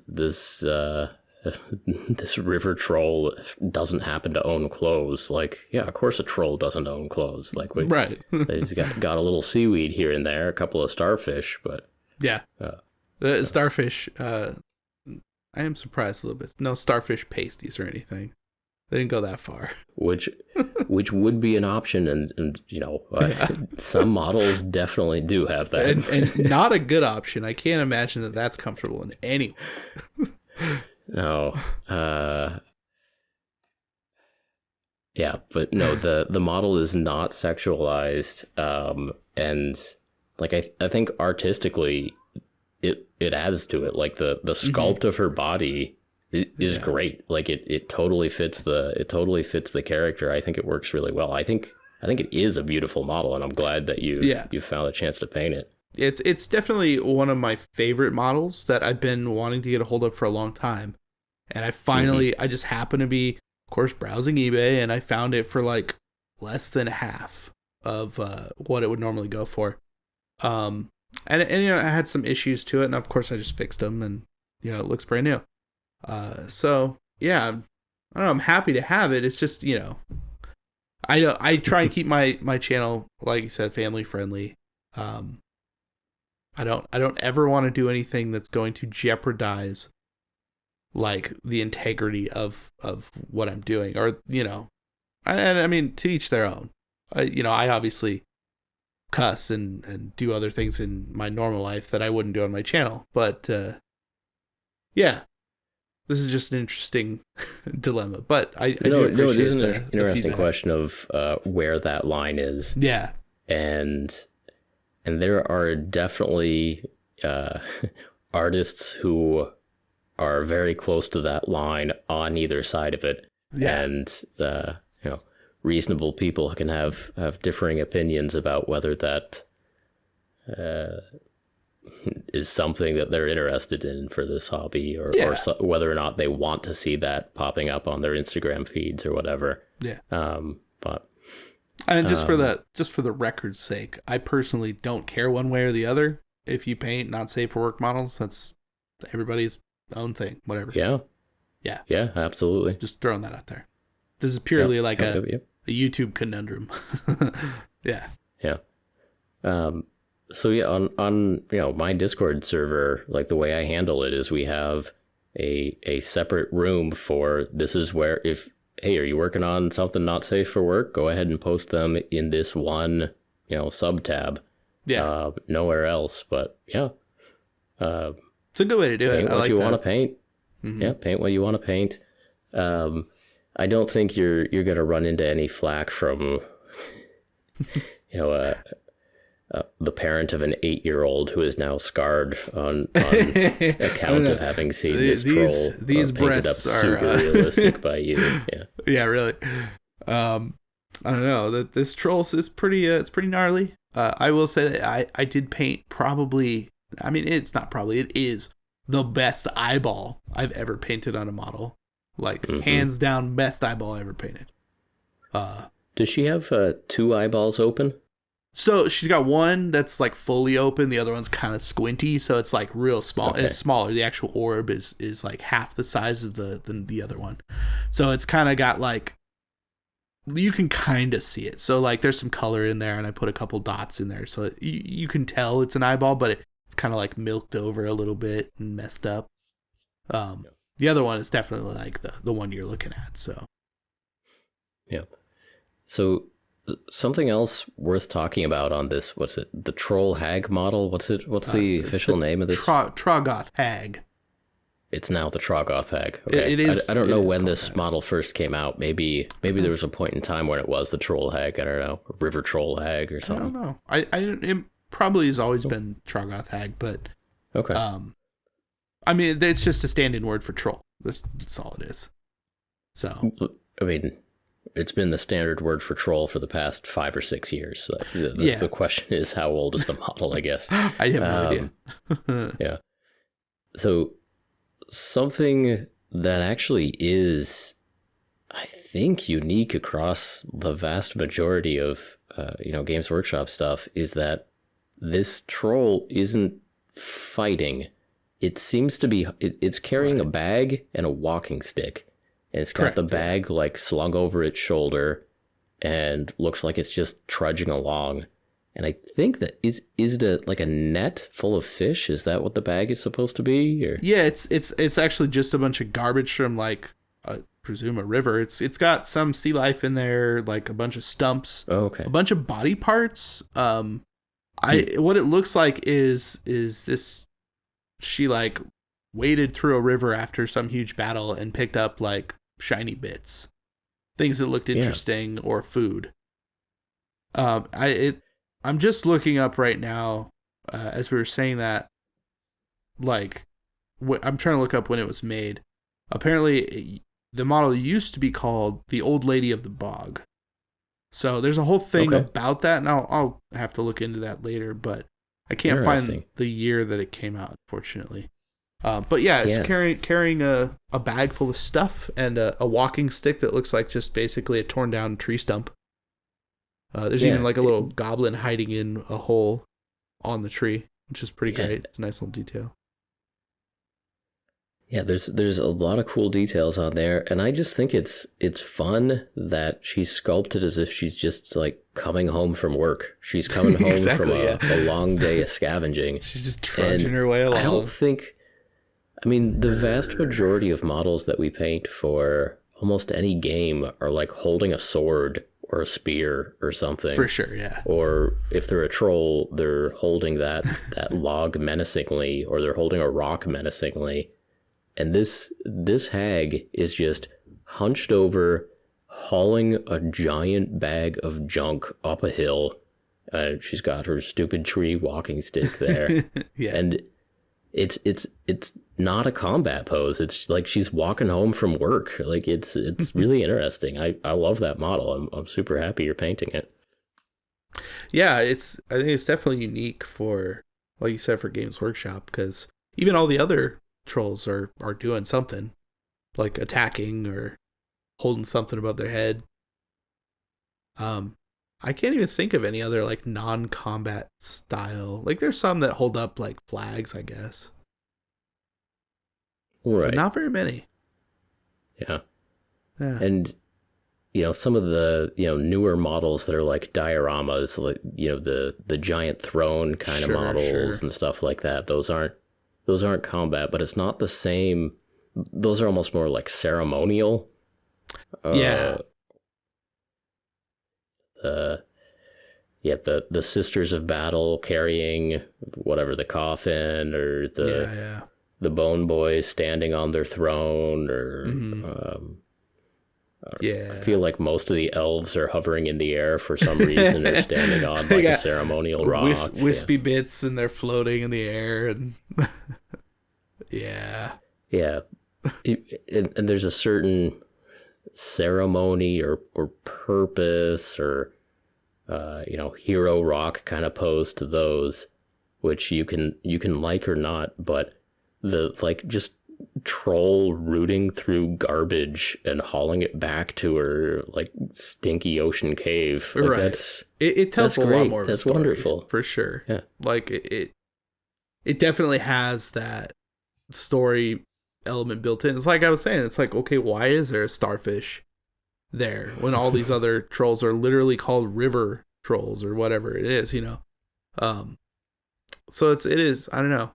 river troll doesn't happen to own clothes. Like, yeah, of course a troll doesn't own clothes. Like, right. They've got a little seaweed here and there, a couple of starfish, but yeah, the starfish. I am surprised a little bit. No starfish pasties or anything. They didn't go that far. Which would be an option, and some models definitely do have that. And not a good option. I can't imagine that that's comfortable in any way. No. Yeah, but no, the model is not sexualized, and like I think artistically it adds to it. Like the sculpt of her body is great. Like it totally fits the character. I think it works really well. I think it is a beautiful model, and I'm glad that you found a chance to paint it. It's definitely one of my favorite models that I've been wanting to get a hold of for a long time. And I finally I just happen to be of course, browsing eBay, and I found it for like less than half of what it would normally go for. And you know, I had some issues to it, and of course I just fixed them, and you know, it looks brand new. So yeah, I don't know, I'm happy to have it. It's just, you know, I try and keep my channel, like you said, family friendly. I don't ever want to do anything that's going to jeopardize like the integrity of what I'm doing, or you know, and I mean, to each their own. You know, I obviously cuss and do other things in my normal life that I wouldn't do on my channel, but yeah, this is just an interesting dilemma. But I do appreciate it is an interesting question of where that line is. Yeah, and there are definitely artists who are very close to that line on either side of it. Yeah. And you know, reasonable people can have differing opinions about whether that is something that they're interested in for this hobby, or whether or not they want to see that popping up on their Instagram feeds or whatever. Yeah. But and just for the record's sake, I personally don't care one way or the other. If you paint not safe for work models, that's everybody's own thing, whatever. Yeah, absolutely. Just throwing that out there. This is purely like a YouTube conundrum. Yeah. So yeah, on you know, my Discord server, like the way I handle it is we have a separate room for, this is where, if, hey, are you working on something not safe for work? Go ahead and post them in this one, you know, sub tab. Yeah. Nowhere else, but yeah. It's a good way to do it. Paint what you want to paint. Mm-hmm. Yeah, paint what you want to paint. I don't think you're gonna run into any flack from, you know, the parent of an 8-year-old who is now scarred on account of having seen this troll these breasts up are super realistic by you. Yeah. Yeah, really. I don't know. That this troll is pretty. It's pretty gnarly. I will say that I did paint probably. I mean, it's not probably. It is the best eyeball I've ever painted on a model. Like, hands down, best eyeball I ever painted. Does she have 2 eyeballs open? So she's got one that's like fully open. The other one's kind of squinty, so it's like real small. Okay. It's smaller. The actual orb is like half the size of the other one. So it's kind of got like, you can kind of see it. So like there's some color in there, and I put a couple dots in there, so you can tell it's an eyeball, but it's kind of like milked over a little bit and messed up. The other one is definitely like the one you're looking at. So yeah. So something else worth talking about on this, what's it, the Troll Hag model? What's the official name of this? Troggoth Hag. It's now the Troggoth Hag. Okay. It is. I don't know when this model first came out. Maybe there was a point in time when it was the Troll Hag. I don't know, River Troll Hag or something. I don't know. It probably has always been Troggoth Hag, but okay. I mean, it's just a stand-in word for troll. That's all it is. So I mean, it's been the standard word for troll for the past 5 or 6 years. So the question is, how old is the model, I guess? I have no idea. Yeah. So something that actually is, I think, unique across the vast majority of Games Workshop stuff is that this troll isn't fighting. It seems to be, it's carrying a bag and a walking stick. And it's got the bag like slung over its shoulder and looks like it's just trudging along. And I think that is it like a net full of fish? Is that what the bag is supposed to be? Or? Yeah, it's actually just a bunch of garbage from like, I presume, a river. It's got some sea life in there, like a bunch of stumps, a bunch of body parts. What it looks like is this. She like waded through a river after some huge battle and picked up like shiny bits, things that looked interesting, or food. I'm just looking up right now as we were saying that, like, I'm trying to look up when it was made. Apparently the model used to be called the Old Lady of the Bog. So there's a whole thing about that, and I'll have to look into that later, but I can't find the year that it came out, unfortunately. But yeah, it's carrying a bag full of stuff and a walking stick that looks like just basically a torn down tree stump. There's even like a little goblin hiding in a hole on the tree, which is pretty great. It's a nice little detail. Yeah, there's a lot of cool details on there, and I just think it's fun that she's sculpted as if she's just like coming home from work. She's coming home from a long day of scavenging. She's just trudging her way along. I mean, the vast majority of models that we paint for almost any game are like holding a sword or a spear or something. For sure, yeah. Or if they're a troll, they're holding that log menacingly, or they're holding a rock menacingly. And this hag is just hunched over, hauling a giant bag of junk up a hill. She's got her stupid tree walking stick there. Yeah. And it's not a combat pose. It's like she's walking home from work. Like it's really interesting. I love that model. I'm super happy you're painting it. Yeah, I think it's definitely unique for, like you said, for Games Workshop, because even all the other trolls are doing something, like attacking or holding something above their head. I can't even think of any other like non-combat style. Like there's some that hold up like flags, I guess. Right. But not very many. Yeah. And some of the newer models that are like dioramas, like the giant throne kind of models and stuff like that. Those aren't combat, but it's not the same. Those are almost more like ceremonial. Yeah. The Sisters of Battle carrying whatever, the coffin, or the Bone Boys standing on their throne, or I feel like most of the elves are hovering in the air for some reason, or standing on like a ceremonial rock. Wispy bits, and they're floating in the air, and yeah. And there's a certain ceremony or purpose or hero rock kind of pose to those, which you can like or not, but the like just troll rooting through garbage and hauling it back to her like stinky ocean cave, like, right? It tells a lot more of a story, wonderful for sure. Yeah, like it definitely has that story element built in. It's like I was saying, it's like, okay, why is there a starfish there when all these other trolls are literally called river trolls or whatever it is, so it is, I don't know.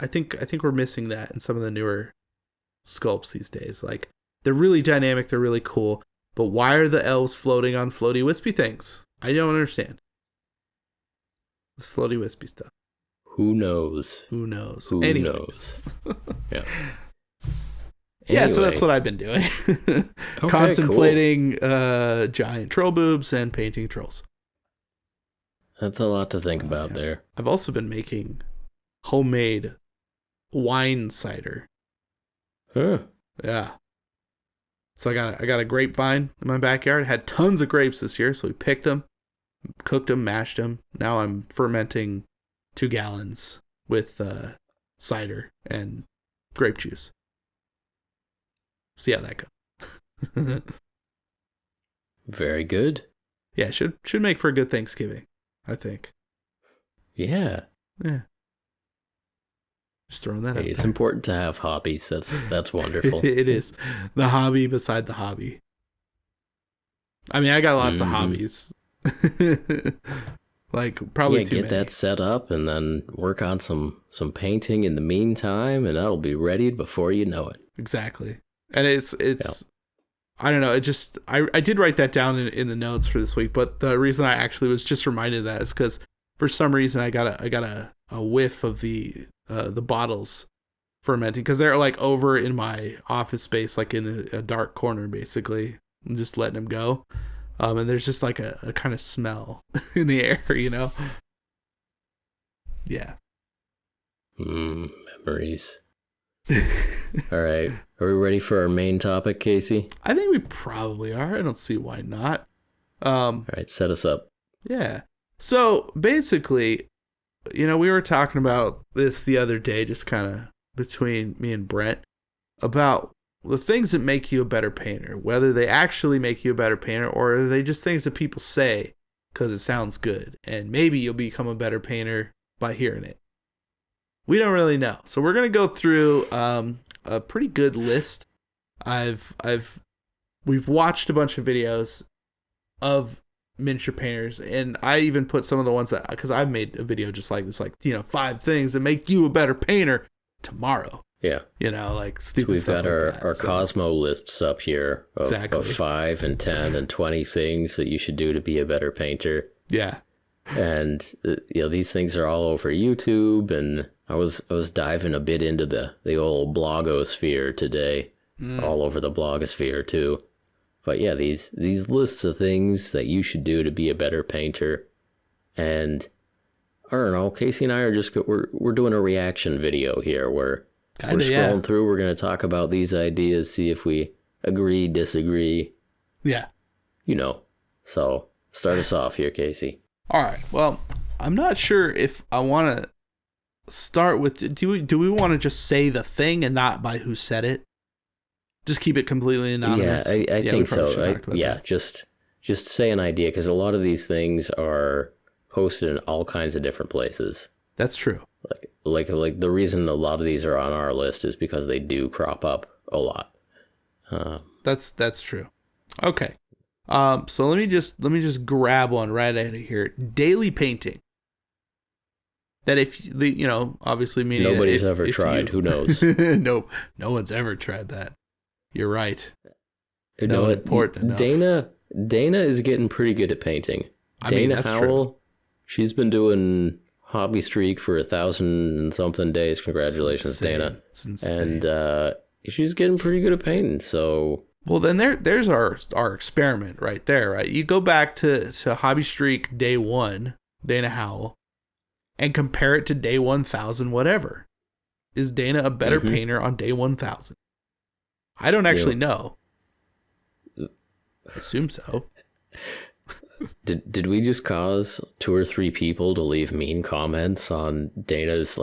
I think we're missing that in some of the newer sculpts these days. Like, they're really dynamic, they're really cool, but why are the elves floating on floaty wispy things? I don't understand. This floaty wispy stuff. Who knows? Who knows? Who Anyways. knows? Yeah. Yeah, so that's what I've been doing. Okay, contemplating giant troll boobs and painting trolls. That's a lot to think about there. I've also been making homemade wine cider. Huh. Yeah. So I got a grapevine in my backyard. Had tons of grapes this year, so we picked them, cooked them, mashed them. Now I'm fermenting 2 gallons with cider and grape juice. See how that goes. Very good. Yeah, should make for a good Thanksgiving, I think. Yeah. Just throwing that out It's there. important to have hobbies. That's wonderful. It is. The hobby beside the hobby. I mean, I got lots of hobbies. Like, probably too many. Get that set up and then work on some painting in the meantime, and that'll be ready before you know it. Exactly. And it's I don't know, it just I did write that down in the notes for this week, but the reason I actually was just reminded of that is because for some reason I got a whiff of the bottles fermenting, because they're like over in my office space, like in a dark corner basically. I'm just letting them go. And there's just like a kind of smell in the air, Yeah. Memories. All right. Are we ready for our main topic, Casey? I think we probably are. I don't see why not. All right, set us up. Yeah. So basically, we were talking about this the other day, just kind of between me and Brent about the things that make you a better painter, whether they actually make you a better painter or are they just things that people say because it sounds good. And maybe you'll become a better painter by hearing it. We don't really know. So we're going to go through a pretty good list. We've watched a bunch of videos of miniature painters, and I even put some of the ones that, because I've made a video just like this, like, 5 things that make you a better painter tomorrow. Yeah. Like stupid We've stuff got like our that. Cosmo lists up here of 5 and 10 and 20 things that you should do to be a better painter. Yeah. And these things are all over YouTube, and I was diving a bit into the old blogosphere today, all over the blogosphere too. But yeah, these lists of things that you should do to be a better painter, and I don't know, Casey and I are just we're doing a reaction video here where we're scrolling through. We're going to talk about these ideas, see if we agree, disagree. Yeah. So start us off here, Casey. All right. Well, I'm not sure if I want to start with. Do we want to just say the thing and not by who said it? Just keep it completely anonymous. Yeah, I think so. Just say an idea, because a lot of these things are posted in all kinds of different places. That's true. Like the reason a lot of these are on our list is because they do crop up a lot. That's true. Okay. So let me just grab one right out of here. Daily painting. That obviously meaning nobody's ever tried. Who knows? No one's ever tried that. You're right. Important enough. Dana is getting pretty good at painting. Dana Howell, true. She's been doing hobby streak for 1,000 and something days. Congratulations, Dana. It's insane. And she's getting pretty good at painting. So well, then there's our experiment right there. Right, you go back to hobby streak day 1, Dana Howell, and compare it to day 1,000. Whatever, is Dana a better painter on day 1,000? I don't actually know. I assume so. Did we just cause 2 or 3 people to leave mean comments on Dana's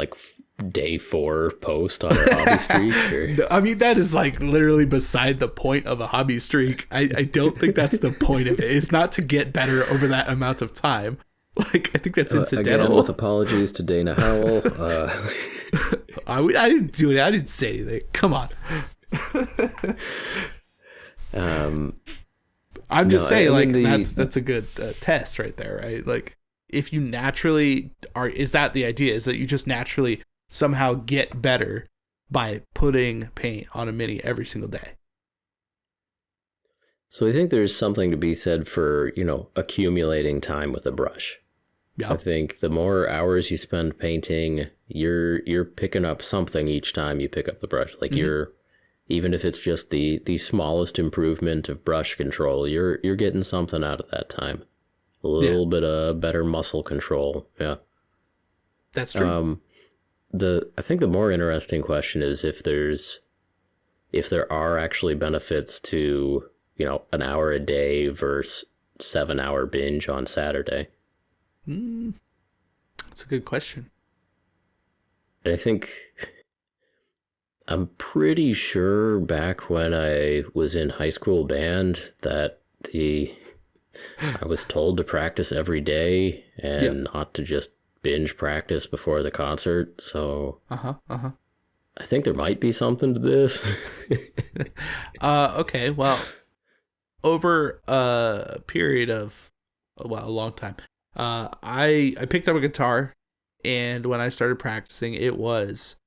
day 4 post on her hobby streak? Or? I mean, that is literally beside the point of a hobby streak. I don't think that's the point of it. It's not to get better over that amount of time. I think that's incidental. Again, with apologies to Dana Howell. I didn't do it. I didn't say anything. Come on. I'm just saying, that's a good test right there, right? If you naturally are, is that the idea? Is that you just naturally somehow get better by putting paint on a mini every single day? So I think there's something to be said for, accumulating time with a brush. Yeah. I think the more hours you spend painting, you're picking up something each time you pick up the brush. Even if it's just the smallest improvement of brush control, you're getting something out of that time. A little bit of better muscle control. Yeah. That's true. I think the more interesting question is if there are actually benefits to, an hour a day versus 7-hour binge on Saturday. That's a good question. And I think I'm pretty sure back when I was in high school band that I was told to practice every day and not to just binge practice before the concert. So I think there might be something to this. Okay, well, over a period of a long time, I picked up a guitar, and when I started practicing, it was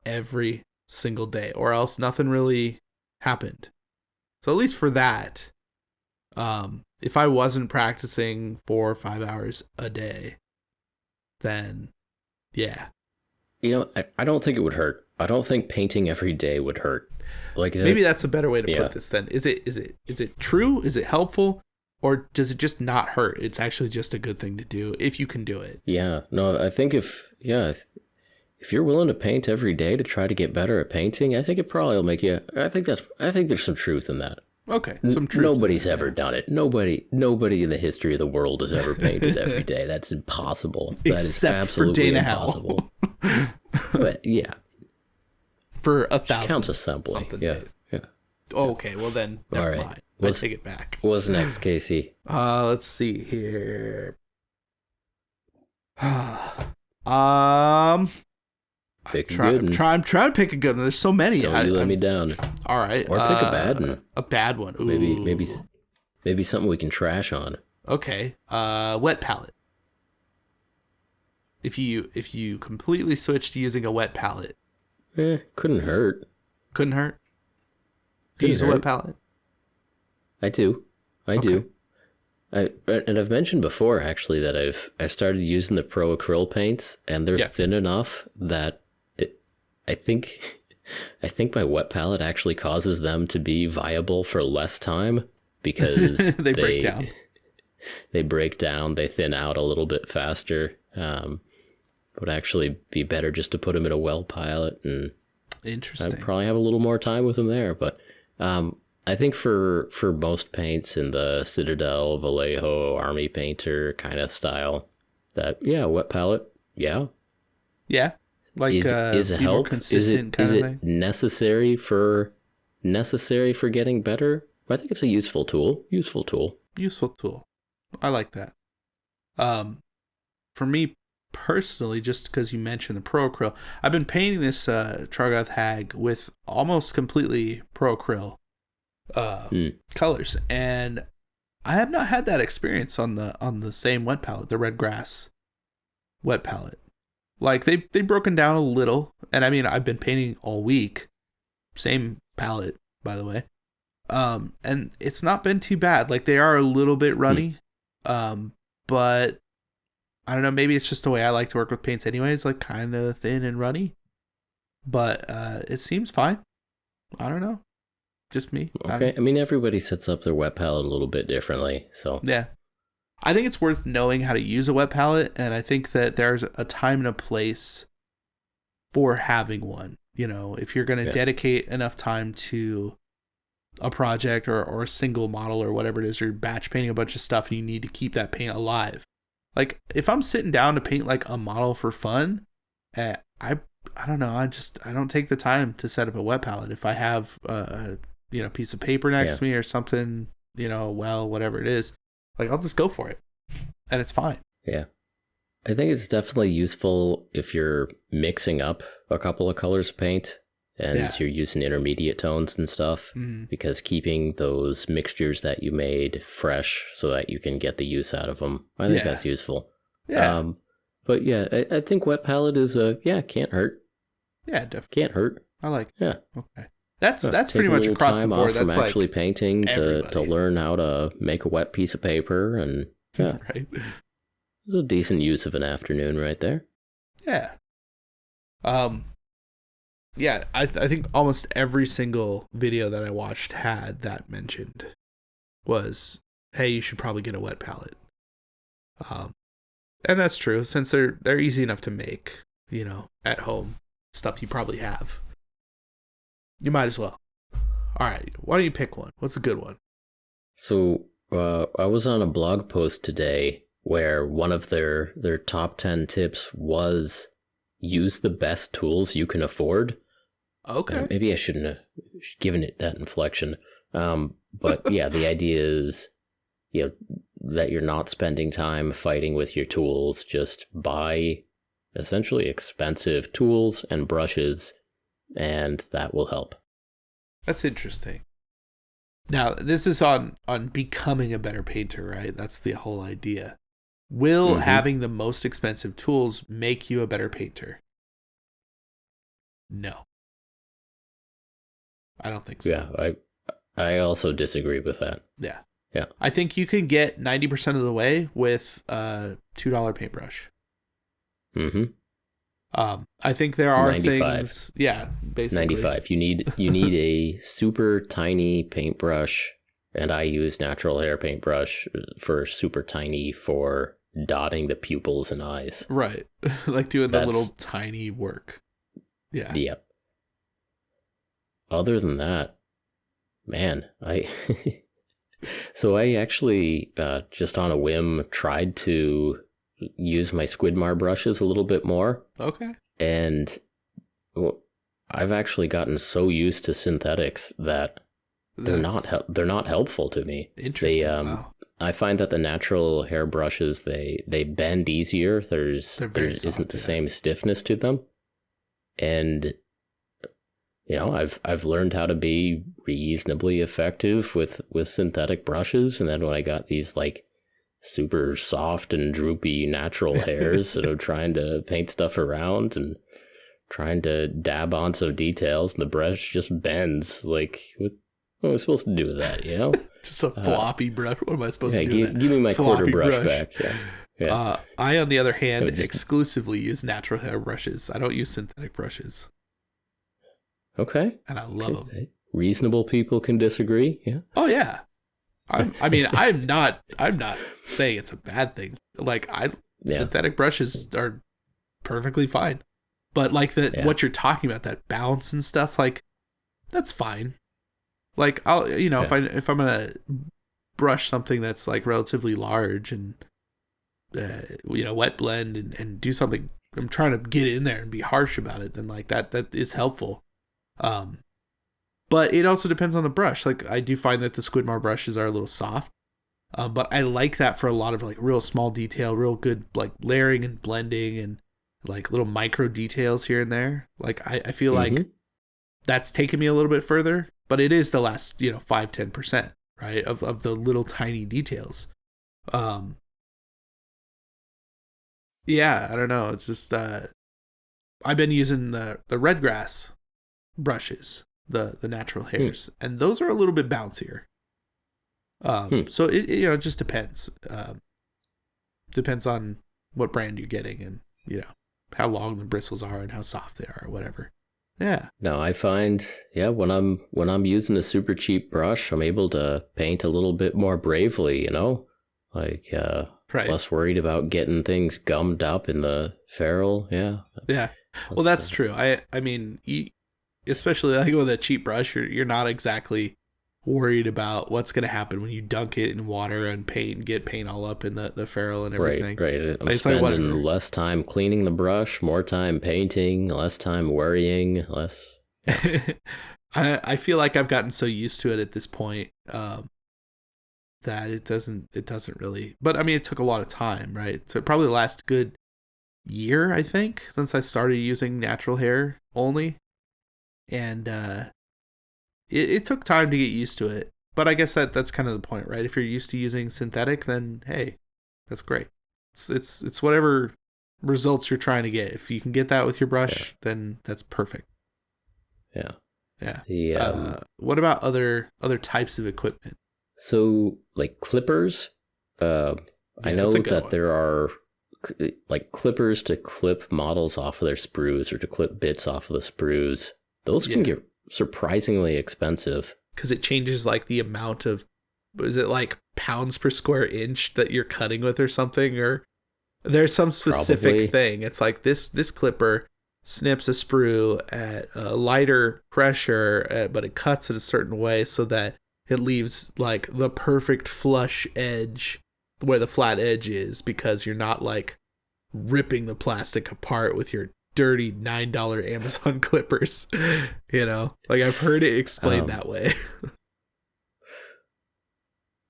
every single day, or else nothing really happened. So at least for that, if I wasn't practicing 4 or 5 hours a day, then yeah. I don't think it would hurt. I don't think painting every day would hurt. Maybe that's a better way to put this then. Is it true? Is it helpful? Or does it just not hurt? It's actually just a good thing to do if you can do it. Yeah. No, I think if you're willing to paint every day to try to get better at painting, I think it probably will make you. I think there's some truth in that. Okay, some truth. Nobody's ever done it. Nobody in the history of the world has ever painted every day. That's impossible. That Except is absolutely for Dana impossible. But yeah, for 1,000 counts assembly. something Yeah. days. Yeah. Oh, okay, well then, never All right. mind. I take it back. What's next, Casey? Let's see here. I'm trying to pick a good one. There's so many. Don't you let me down. All right. Or pick a bad one. A bad one. Ooh. Maybe something we can trash on. Okay. Wet palette. If you completely switch to using a wet palette. Couldn't hurt. Couldn't hurt. Do you use a wet palette? I do. I do. And I've mentioned before actually that I've started using the Pro Acryl paints, and they're thin enough that I think my wet palette actually causes them to be viable for less time because they break down. They break down. They thin out a little bit faster. Would actually be better just to put them in a well palette, and interesting. I'd probably have a little more time with them there. But I think for most paints in the Citadel, Vallejo, Army Painter kind of style, that wet palette, yeah, like is a help. Consistent is kind it of thing. necessary for getting better? I think it's a useful tool. Useful tool. I like that. For me personally, just because you mentioned the Pro Acryl, I've been painting this Troggoth Hag with almost completely Pro Acryl colors, and I have not had that experience on the same wet palette, the Red Grass wet palette. Like they've broken down a little, and I mean I've been painting all week, same palette by the way, and it's not been too bad. Like they are a little bit runny, but I don't know, maybe it's just the way I like to work with paints anyways, like kind of thin and runny, but it seems fine. I don't know. Just me. Okay. I mean, everybody sets up their wet palette a little bit differently, so. Yeah. I think it's worth knowing how to use a wet palette, and I think that there's a time and a place for having one. You know, if you're going to dedicate enough time to a project or a single model or whatever it is, or you're batch painting a bunch of stuff and you need to keep that paint alive. Like, if I'm sitting down to paint like a model for fun, I don't know, I don't take the time to set up a wet palette. If I have a piece of paper next to me or something, whatever it is, like I'll just go for it, and it's fine. Yeah, I think it's definitely useful if you're mixing up a couple of colors of paint and you're using intermediate tones and stuff, because keeping those mixtures that you made fresh so that you can get the use out of them, I think that's useful. Yeah. But yeah, I think wet palette is can't hurt. Yeah, definitely can't hurt. I like. Yeah. Okay. That's pretty much across the board. That's from like actually painting to learn how to make a wet piece of paper, and right. It's a decent use of an afternoon right there. Yeah. Yeah, I think almost every single video that I watched had that mentioned was, hey, you should probably get a wet palette. And that's true, since they're easy enough to make, at home, stuff you probably have. You might as well. All right, why don't you pick one? What's a good one? So, I was on a blog post today where one of their top 10 tips was use the best tools you can afford. Okay. Maybe I shouldn't have given it that inflection. But yeah, the idea is, that you're not spending time fighting with your tools. Just buy essentially expensive tools and brushes, and that will help. That's interesting. Now, this is on becoming a better painter, right? That's the whole idea. Will having the most expensive tools make you a better painter? No. I don't think so. Yeah, I also disagree with that. Yeah. Yeah. I think you can get 90% of the way with a $2 paintbrush. Mm-hmm. I think there are 95. things. Yeah, basically 95. You need a super tiny paintbrush, and I use natural hair paintbrush for super tiny for dotting the pupils and eyes. Right, like doing the little tiny work. Yeah. Yep. Other than that, man, So I actually just on a whim tried to use my Squidmar brushes a little bit more. Okay. And I've actually gotten so used to synthetics that they're not helpful to me. Interesting. Wow. I find that the natural hair brushes, they bend easier. There isn't the same stiffness to them. And I've learned how to be reasonably effective with synthetic brushes, and then when I got these like super soft and droopy natural hairs, trying to paint stuff around and trying to dab on some details, and the brush just bends. Like, what am I supposed to do with that, Just a floppy brush. What am I supposed to do with that? Give me my floppy quarter brush back. Yeah. I, on the other hand, exclusively use natural hair brushes. I don't use synthetic brushes. Okay. And I love them. Reasonable people can disagree. Yeah. Oh, yeah. I'm not saying it's a bad thing. Like, synthetic brushes are perfectly fine. But like what you're talking about, that bounce and stuff, like, that's fine. Like, I'll, if I'm gonna brush something that's like relatively large and wet blend and do something, I'm trying to get in there and be harsh about it, then like that is helpful. But it also depends on the brush. Like, I do find that the Squidmar brushes are a little soft. But I like that for a lot of like real small detail, real good like layering and blending and like little micro details here and there. Like, I feel like that's taken me a little bit further, but it is the last, 5-10%, right? Of the little tiny details. Yeah, I don't know. It's just, I've been using the Redgrass brushes, the natural hairs, and those are a little bit bouncier. So it just depends. Depends on what brand you're getting and, how long the bristles are and how soft they are or whatever. Yeah. No, I find, when I'm using a super cheap brush, I'm able to paint a little bit more bravely, like, right. Less worried about getting things gummed up in the ferrule. Yeah. Yeah. Well, that's true. I mean, especially like with a cheap brush, you're not exactly worried about what's going to happen when you dunk it in water and get paint all up in the ferrule and everything. Right. I'm spending less time cleaning the brush, more time painting, less time worrying, less. Yeah. I feel like I've gotten so used to it at this point that it doesn't really. But I mean, it took a lot of time, right? So it probably the last good year, I think, since I started using natural hair only, and it took time to get used to it. But I guess that's kind of the point, right? If you're used to using synthetic, then hey, that's great. It's whatever results you're trying to get. If you can get that with your brush, then that's perfect. Yeah. What about other types of equipment? So, like clippers, I know that there are like clippers to clip models off of their sprues or to clip bits off of the sprues. Those can get surprisingly expensive. Because it changes like the amount of, is it like pounds per square inch that you're cutting with or something? Or there's some specific thing. It's like this clipper snips a sprue at a lighter pressure, but it cuts it a certain way so that it leaves like the perfect flush edge where the flat edge is, because you're not like ripping the plastic apart with your dirty $9 Amazon clippers. Like I've heard it explained that way.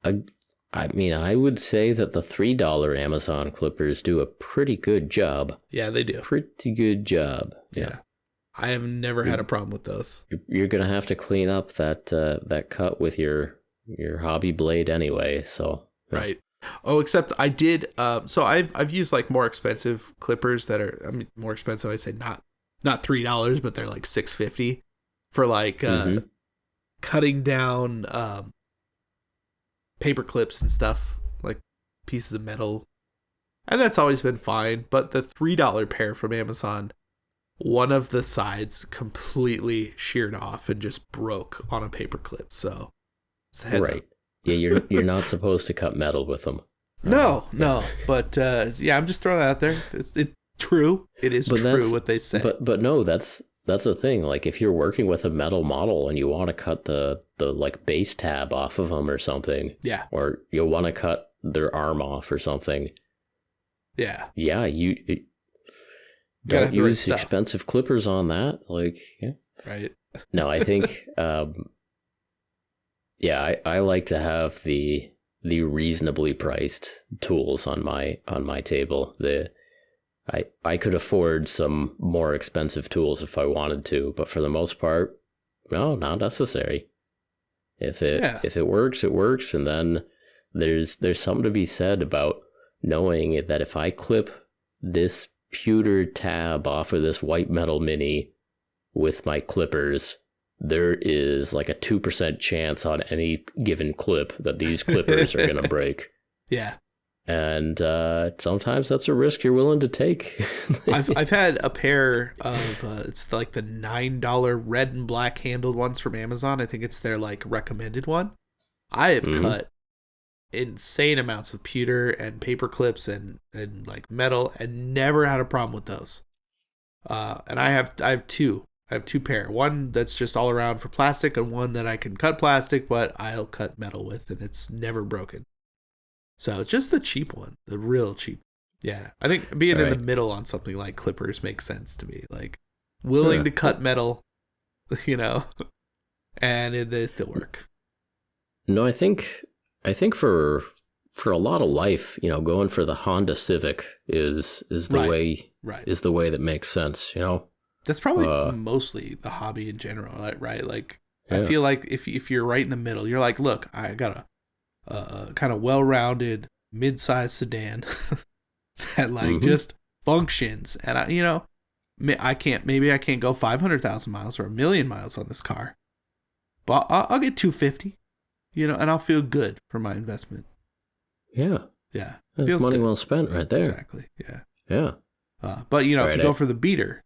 I mean, I would say that the $3 Amazon clippers do a pretty good job. Yeah, they do. Pretty good job. Yeah. I have never had a problem with those. You're going to have to clean up that cut with your hobby blade anyway, so. Right. Oh, except I did, so I've used like more expensive clippers that are, I mean, more expensive, I say not $3, but they're like $6.50 for like cutting down paper clips and stuff, like pieces of metal. And that's always been fine, but the $3 pair from Amazon, one of the sides completely sheared off and just broke on a paper clip. So, heads up. Yeah, you're not supposed to cut metal with them. No. But I'm just throwing that out there. It's true. It is true what they say. But no, that's the thing. Like if you're working with a metal model and you want to cut the like base tab off of them or something. Yeah. Or you'll want to cut their arm off or something. Yeah. Yeah, you don't use expensive clippers on that. Like, yeah. right? No, I think, yeah, I like to have the reasonably priced tools on my table. I could afford some more expensive tools if I wanted to, but for the most part, no, not necessary. If it works, it works, and then there's something to be said about knowing that if I clip this pewter tab off of this white metal mini with my clippers, there is like a 2% chance on any given clip that these clippers are going to break. Yeah. And sometimes that's a risk you're willing to take. I've had a pair of it's like the $9 red and black handled ones from Amazon. I think it's their like recommended one. I have cut insane amounts of pewter and paper clips and like metal and never had a problem with those. And I have two. I have two pair. One that's just all around for plastic, and one that I can cut plastic, but I'll cut metal with, and it's never broken. So it's just the cheap one, the real cheap. Yeah, I think being in the middle on something like clippers makes sense to me. Like willing to cut metal, and they still work. No, I think for a lot of life, going for the Honda Civic is the way is the way that makes sense. That's probably mostly the hobby in general, right? Like, I feel like if you're right in the middle, you're like, look, I got a kind of well-rounded mid-sized sedan that like just functions, and I can't go 500,000 miles or 1,000,000 miles on this car, but I'll get 250, and I'll feel good for my investment. Yeah, that's feels money good. Well spent, right there. Exactly. Yeah. Right, But if you go for the beater,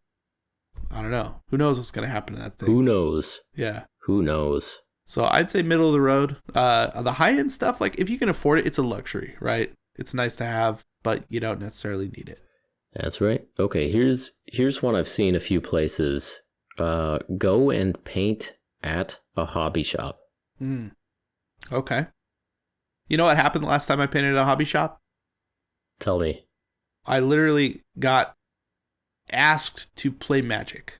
I don't know. Who knows what's going to happen to that thing? Who knows? Yeah. Who knows? So I'd say middle of the road. The high-end stuff, like if you can afford it, it's a luxury, right? It's nice to have, but you don't necessarily need it. That's right. Okay, here's one I've seen a few places. Go and paint at a hobby shop. Okay. You know what happened the last time I painted at a hobby shop? Tell me. I literally got asked to play Magic.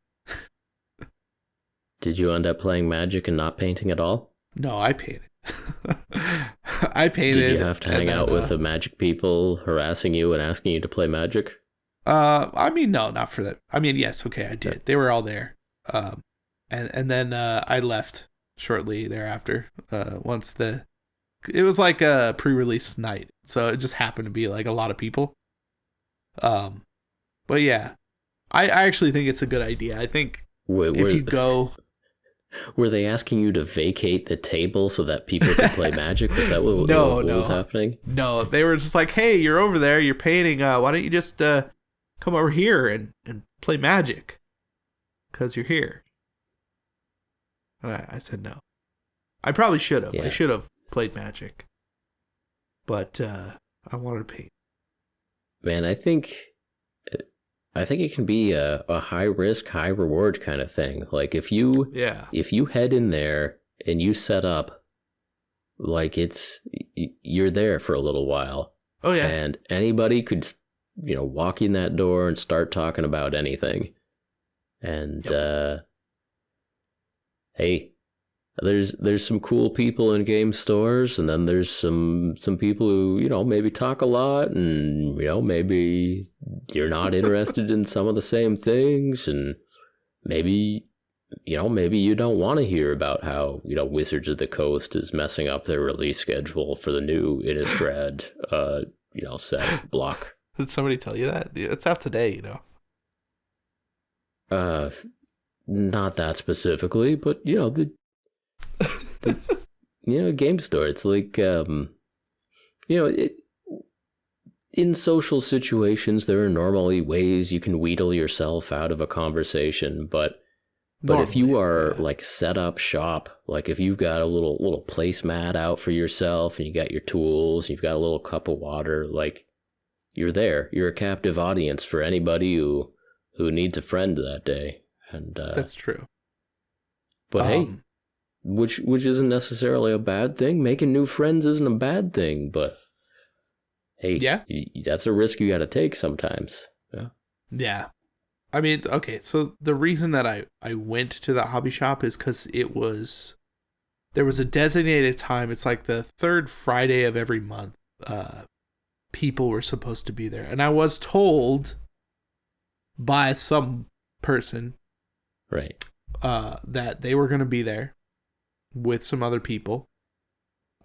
Did you end up playing Magic and not painting at all? No, I painted. I painted. Did you have to hang out with the Magic people harassing you and asking you to play Magic? I mean, no, not for that. I mean, yes, okay, I did. They were all there. And then I left shortly thereafter. It was like a pre-release night, so it just happened to be like a lot of people. But yeah, I actually think it's a good idea. I think if you go... Were they asking you to vacate the table so that people could play Magic? Was that what was happening? No, they were just like, hey, you're over there, you're painting. Why don't you just come over here and play Magic? Because you're here. And I said no. I probably should have. Yeah. I should have played Magic. But I wanted to paint. Man, I think it can be a high risk, high reward kind of thing. Like if you head in there and you set up, like you're there for a little while. Oh yeah. And anybody could, walk in that door and start talking about anything. And hey, there's some cool people in game stores, and then there's some people who, maybe talk a lot, and, maybe you're not interested in some of the same things, and maybe you don't want to hear about how, Wizards of the Coast is messing up their release schedule for the new Innistrad, set block. Did somebody tell you that? It's out today, Not that specifically, but, the game store. It's like, in social situations, there are normally ways you can wheedle yourself out of a conversation, but if you are like set up shop, like if you've got a little placemat out for yourself and you got your tools, you've got a little cup of water, like you're there. You're a captive audience for anybody who needs a friend that day. And that's true. But hey, which isn't necessarily a bad thing. Making new friends isn't a bad thing, but hey, that's a risk you got to take sometimes. Yeah. I mean, okay, so the reason that I went to that hobby shop is because there was a designated time. It's like the third Friday of every month. People were supposed to be there. And I was told by some person Right. that they were going to be there with some other people.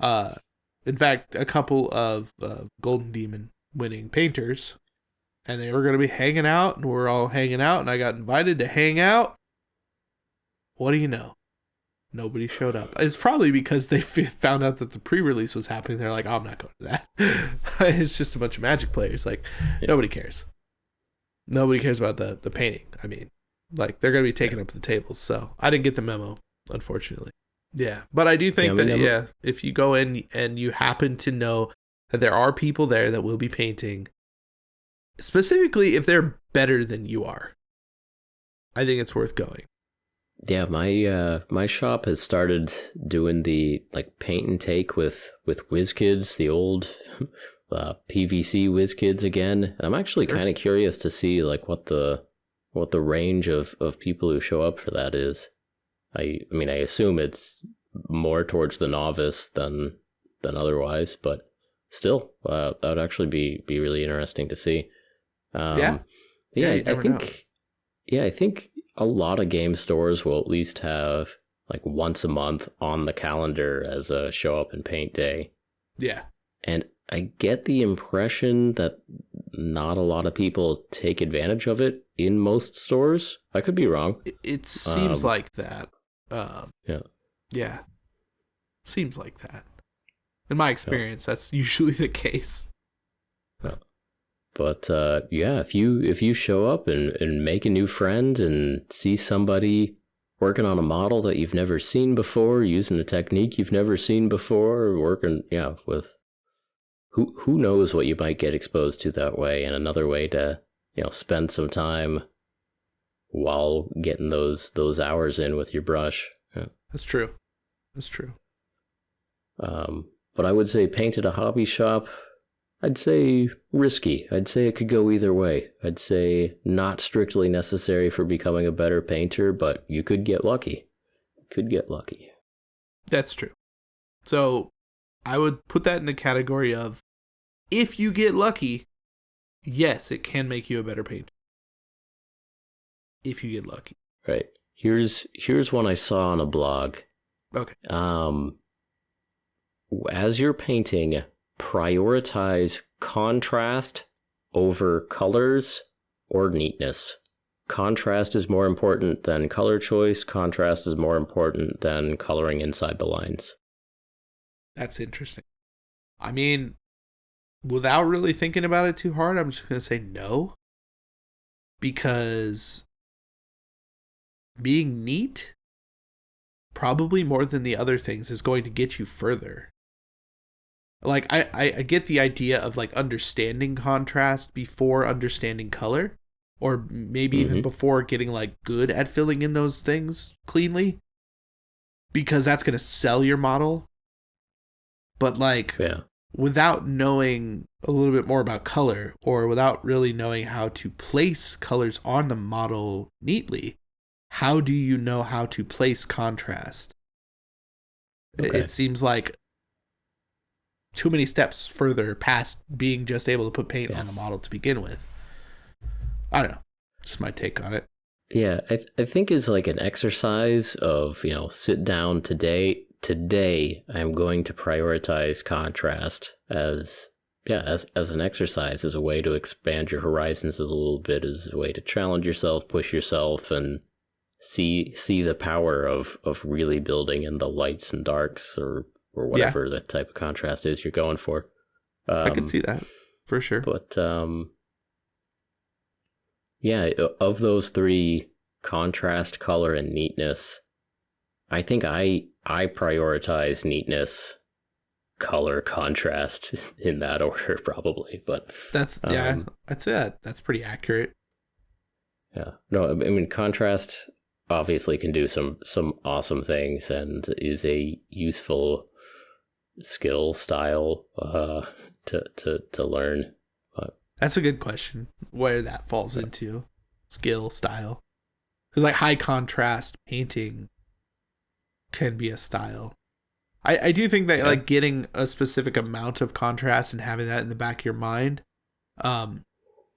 In fact, a couple of Golden Demon winning painters. And they were going to be hanging out, and we're all hanging out, and I got invited to hang out. What do you know? Nobody showed up. It's probably because they found out that the pre-release was happening. They're like, oh, I'm not going to that. It's just a bunch of Magic players. Like, nobody cares. Nobody cares about the painting. I mean, like, they're going to be taking up the tables. So I didn't get the memo, unfortunately. Yeah. But I do think if you go in and you happen to know that there are people there that will be painting, specifically if they're better than you are, I think it's worth going. Yeah, my shop has started doing the like paint and take with WizKids, the old PVC WizKids again. And I'm actually kind of curious to see like what the range of people who show up for that is. I mean, I assume it's more towards the novice than otherwise, but still, that would actually be really interesting to see. I think a lot of game stores will at least have like once a month on the calendar as a show up and paint day. Yeah. And I get the impression that not a lot of people take advantage of it in most stores. I could be wrong. It seems like that. Yeah. Yeah. Seems like that. In my experience, that's usually the case. Yeah. But if you show up and make a new friend and see somebody working on a model that you've never seen before, using a technique you've never seen before, working with who knows what you might get exposed to that way, and another way to spend some time while getting those hours in with your brush. Yeah. That's true. But I would say paint at a hobby shop, I'd say risky. I'd say it could go either way. I'd say not strictly necessary for becoming a better painter, but you could get lucky. That's true. So I would put that in the category of, if you get lucky, yes, it can make you a better painter. If you get lucky. Right. Here's one I saw on a blog. Okay. As you're painting, prioritize contrast over colors or neatness. Contrast is more important than color choice. Contrast is more important than coloring inside the lines. That's interesting. I mean, without really thinking about it too hard, I'm just going to say no. Because being neat, probably more than the other things, is going to get you further. Like, I get the idea of, like, understanding contrast before understanding color. Or maybe even before getting, like, good at filling in those things cleanly. Because that's going to sell your model. But, like, without knowing a little bit more about color, or without really knowing how to place colors on the model neatly, how do you know how to place contrast? Okay. It seems like too many steps further past being just able to put paint on the model to begin with. I don't know. Just my take on it. Yeah, I think it's like an exercise of, sit down today. Today, I'm going to prioritize contrast as an exercise, as a way to expand your horizons a little bit, as a way to challenge yourself, push yourself, and see the power of really building in the lights and darks or whatever the type of contrast is you're going for. I can see that, for sure. But, of those three, contrast, color, and neatness, I think I prioritize neatness, color, contrast in that order, probably. But that's I'd say that's pretty accurate. Yeah. No, I mean, contrast obviously can do some awesome things and is a useful skill style to learn. But that's a good question, where that falls into. skill style. Because like high contrast painting can be a style. I do think that like getting a specific amount of contrast and having that in the back of your mind,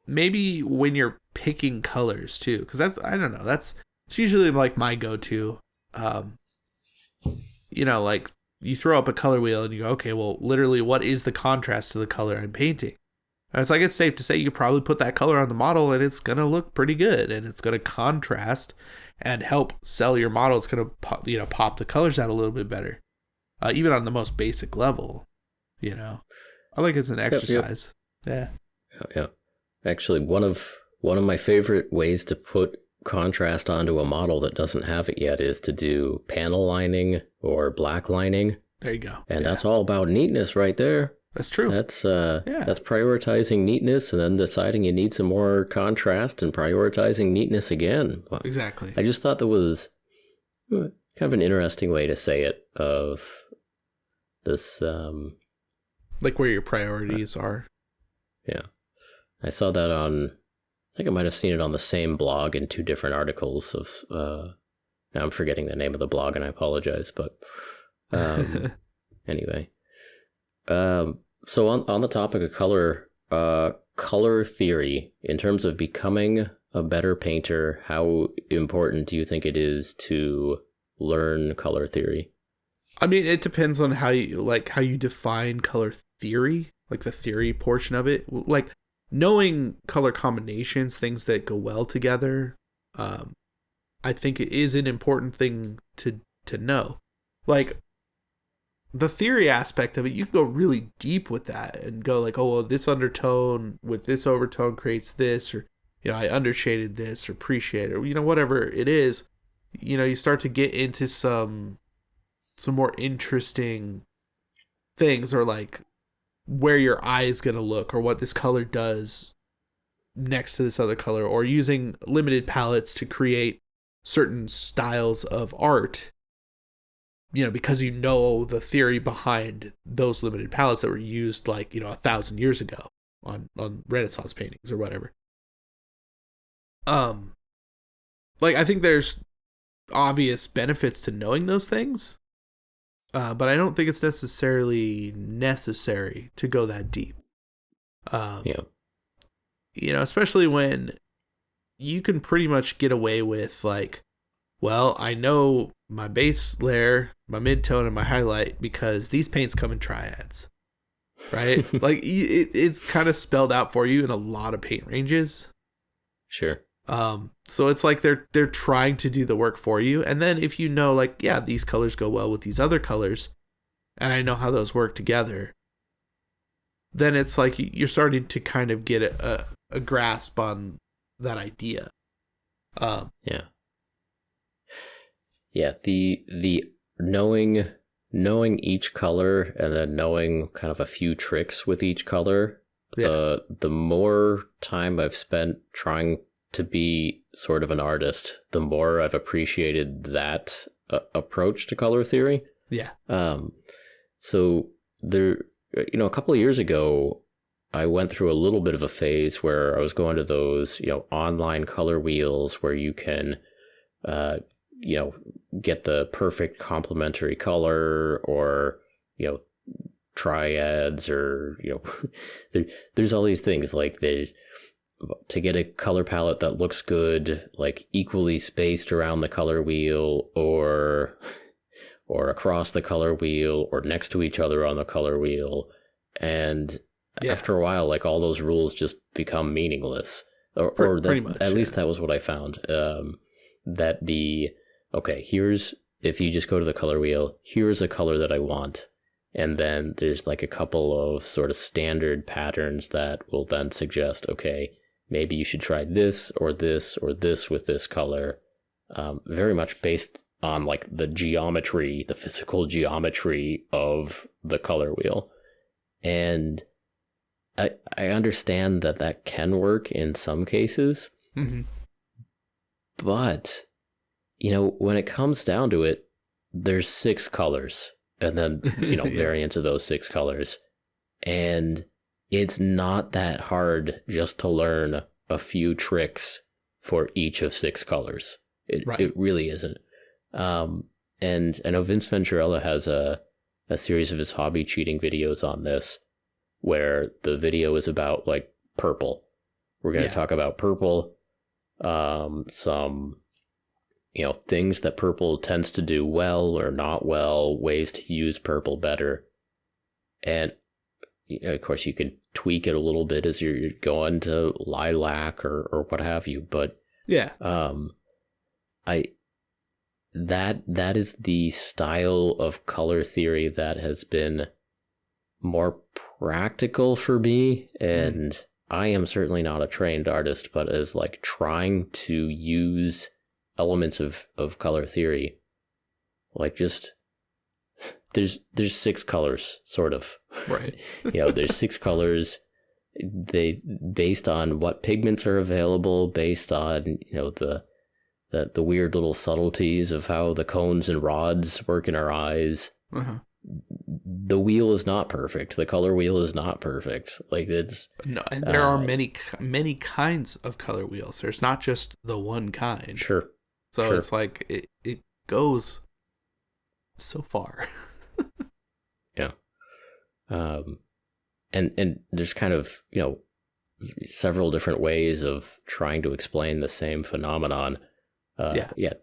maybe when you're picking colors too, because that's, I don't know, it's usually like my go-to. You know, like you throw up a color wheel and you go, okay, well, literally, what is the contrast to the color I'm painting? And it's like, it's safe to say you could probably put that color on the model and it's going to look pretty good, and it's going to contrast and help sell your model. It's going to, pop the colors out a little bit better, even on the most basic level, I like it as an exercise. Yep. Yeah. Actually, one of my favorite ways to put contrast onto a model that doesn't have it yet is to do panel lining or black lining. There you go. And that's all about neatness right there. That's true. That's prioritizing neatness and then deciding you need some more contrast and prioritizing neatness again. Exactly. I just thought that was kind of an interesting way to say it, of this like where your priorities are. Yeah. I saw that on, I think I might have seen it on the same blog in two different articles of, now I'm forgetting the name of the blog and I apologize, but anyway. So on the topic of color theory, in terms of becoming a better painter, how important do you think it is to learn color theory? I mean, it depends on how you define color theory, like the theory portion of it. Like knowing color combinations, things that go well together, I think it is an important thing to know. Like the theory aspect of it, you can go really deep with that and go like, oh, well, this undertone with this overtone creates this, or I undershaded this or pre-shaded, or whatever it is. You start to get into some more interesting things, or like where your eye is going to look, or what this color does next to this other color, or using limited palettes to create certain styles of art, because the theory behind those limited palettes that were used 1,000 years ago on Renaissance paintings or whatever. I think there's obvious benefits to knowing those things, but I don't think it's necessarily necessary to go that deep. Especially when you can pretty much get away with I know my base layer, my mid-tone, and my highlight because these paints come in triads, right? It's kind of spelled out for you in a lot of paint ranges. Sure. So it's like they're trying to do the work for you, and then if these colors go well with these other colors, and I know how those work together, then it's like you're starting to kind of get a grasp on that idea. Yeah, the knowing each color and then knowing kind of a few tricks with each color. Yeah. The more time I've spent trying to be sort of an artist, the more I've appreciated that approach to color theory. Yeah. So there, a couple of years ago, I went through a little bit of a phase where I was going to those, online color wheels where you can, get the perfect complementary color, or, triads, or, there's all these things to get a color palette that looks good, equally spaced around the color wheel, or across the color wheel, or next to each other on the color wheel. And after a while, all those rules just become meaningless, or pretty much, at least that was what I found. That here's, if you just go to the color wheel, here's a color that I want. And then there's a couple of sort of standard patterns that will then suggest, okay, maybe you should try this or this or this with this color. Very much based on the geometry, the physical geometry of the color wheel. And I understand that can work in some cases. Mm-hmm. But, when it comes down to it, there's 6 colors, and then, variants of those 6 colors. And it's not that hard just to learn a few tricks for each of 6 colors. Right. It really isn't. And I know Vince Venturella has a series of his hobby cheating videos on this, where the video is about like purple. We're going to talk about purple, some, things that purple tends to do well or not well, ways to use purple better. And of course you can tweak it a little bit as you're going to lilac or what have you, but that is the style of color theory that has been more practical for me, and I am certainly not a trained artist, but as like trying to use elements of color theory, like just there's 6 colors, sort of. Right. There's 6 colors. They based on what pigments are available, based on the weird little subtleties of how the cones and rods work in our eyes. Uh-huh. The wheel is not perfect. The color wheel is not perfect. Like it's no, and there are many kinds of color wheels. There's not just the one kind. Sure. So it's like it goes so far. Yeah. And there's kind of several different ways of trying to explain the same phenomenon.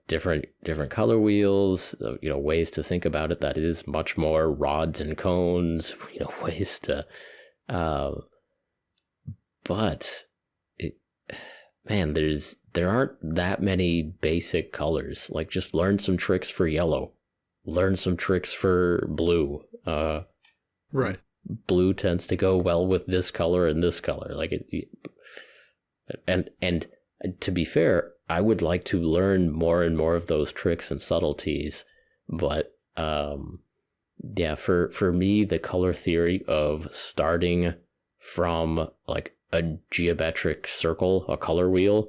Different color wheels, ways to think about it that is much more rods and cones, ways to but there aren't that many basic colors. Like, just learn some tricks for yellow, learn some tricks for blue. Right. Blue tends to go well with this color and this color. Like and to be fair, I would like to learn more and more of those tricks and subtleties, but for me, the color theory of starting from like a geometric circle, a color wheel,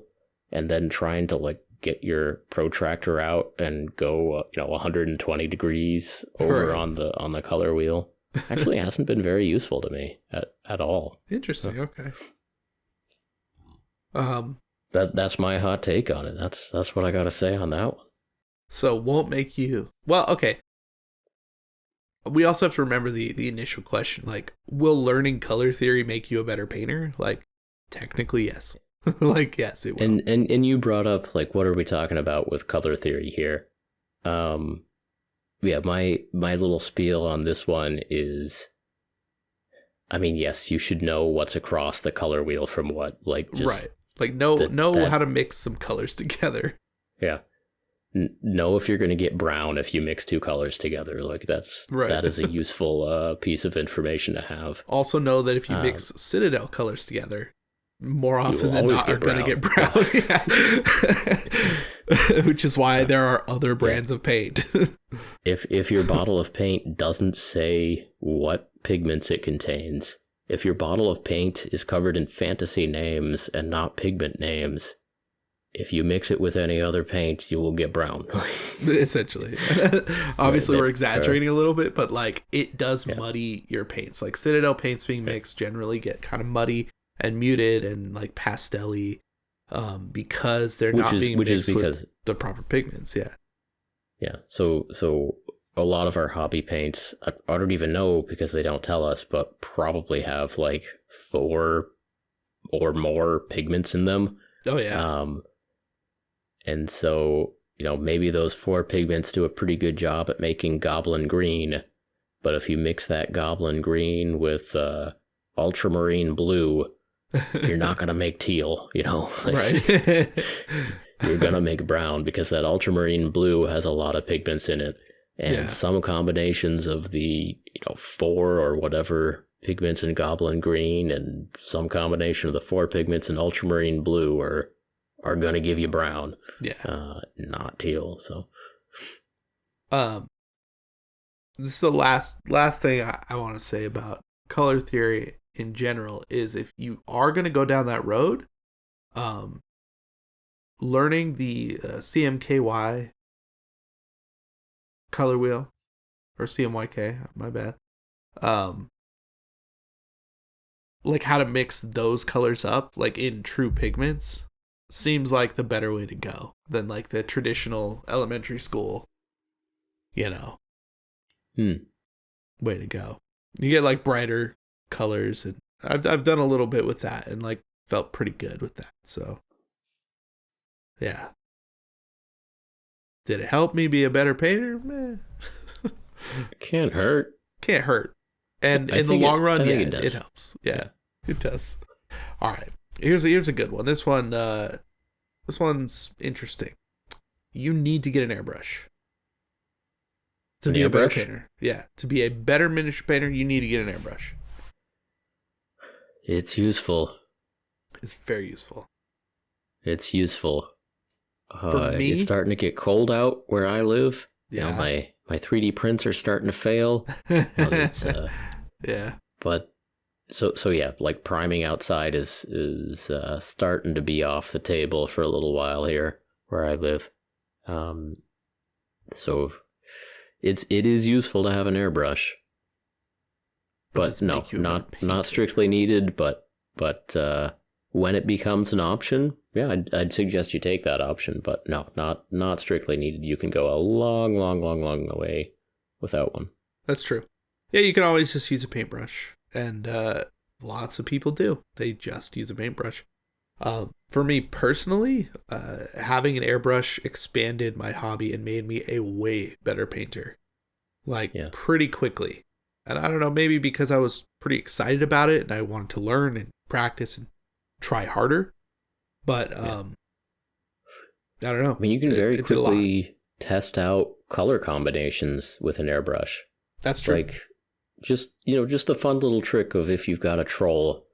and then trying to like get your protractor out and go 120 degrees over on the color wheel actually hasn't been very useful to me at all. Interesting. Okay. That's my hot take on it. That's what I gotta say on that one. So won't make you okay. We also have to remember the initial question, like, will learning color theory make you a better painter? Like, technically, yes. Like, yes, it will. And you brought up, like, what are we talking about with color theory here? My little spiel on this one is, I mean, yes, you should know what's across the color wheel from what, like, just right. Like, know how to mix some colors together. Yeah. Know if you're going to get brown if you mix 2 colors together. Like, that is a useful piece of information to have. Also know that if you mix Citadel colors together, more often than not are going to get brown. Which is why there are other brands of paint. If your bottle of paint doesn't say what pigments it contains, if your bottle of paint is covered in fantasy names and not pigment names, if you mix it with any other paints, you will get brown. Essentially. Obviously, we're exaggerating a little bit, but like, it does muddy your paints. Like, Citadel paints being mixed generally get kind of muddy and muted and like pastel-y, because they're not being mixed with the proper pigments. Yeah. So a lot of our hobby paints, I don't even know because they don't tell us, but probably have like 4 or more pigments in them. Oh yeah. And so, maybe those 4 pigments do a pretty good job at making goblin green, but if you mix that goblin green with ultramarine blue, you're not going to make teal, Right. You're going to make brown because that ultramarine blue has a lot of pigments in it. And some combinations of the 4 or whatever pigments in goblin green and some combination of the 4 pigments in ultramarine blue are going to give you brown. Not teal. So this is the last thing I want to say about color theory in general is, if you are going to go down that road, learning the CMKY color wheel, or CMYK, my bad, like how to mix those colors up like in true pigments, seems like the better way to go than like the traditional elementary school, way to go. You get like brighter colors, and I've done a little bit with that and like felt pretty good with that. So yeah. Did it help me be a better painter? Meh. Can't hurt. Can't hurt. And in the long run, it helps. Yeah, it does. All right. Here's a good one. This one's interesting. You need to get an airbrush to be a better painter. Yeah, to be a better miniature painter, you need to get an airbrush. It's useful. It's very useful. It's useful. For me, it's starting to get cold out where I live. Yeah, my 3D prints are starting to fail. Yeah. But so yeah, like priming outside is starting to be off the table for a little while here where I live. So it is useful to have an airbrush. But no, not strictly needed, but when it becomes an option, yeah, I'd suggest you take that option, but no, not strictly needed. You can go a long way without one. That's true. Yeah, you can always just use a paintbrush, and lots of people do. They just use a paintbrush. For me personally, having an airbrush expanded my hobby and made me a way better painter, pretty quickly. And I don't know, maybe because I was pretty excited about it and I wanted to learn and practice and try harder. But I don't know. I mean, you can very quickly test out color combinations with an airbrush. That's true. Like just the fun little trick of if you've got a troll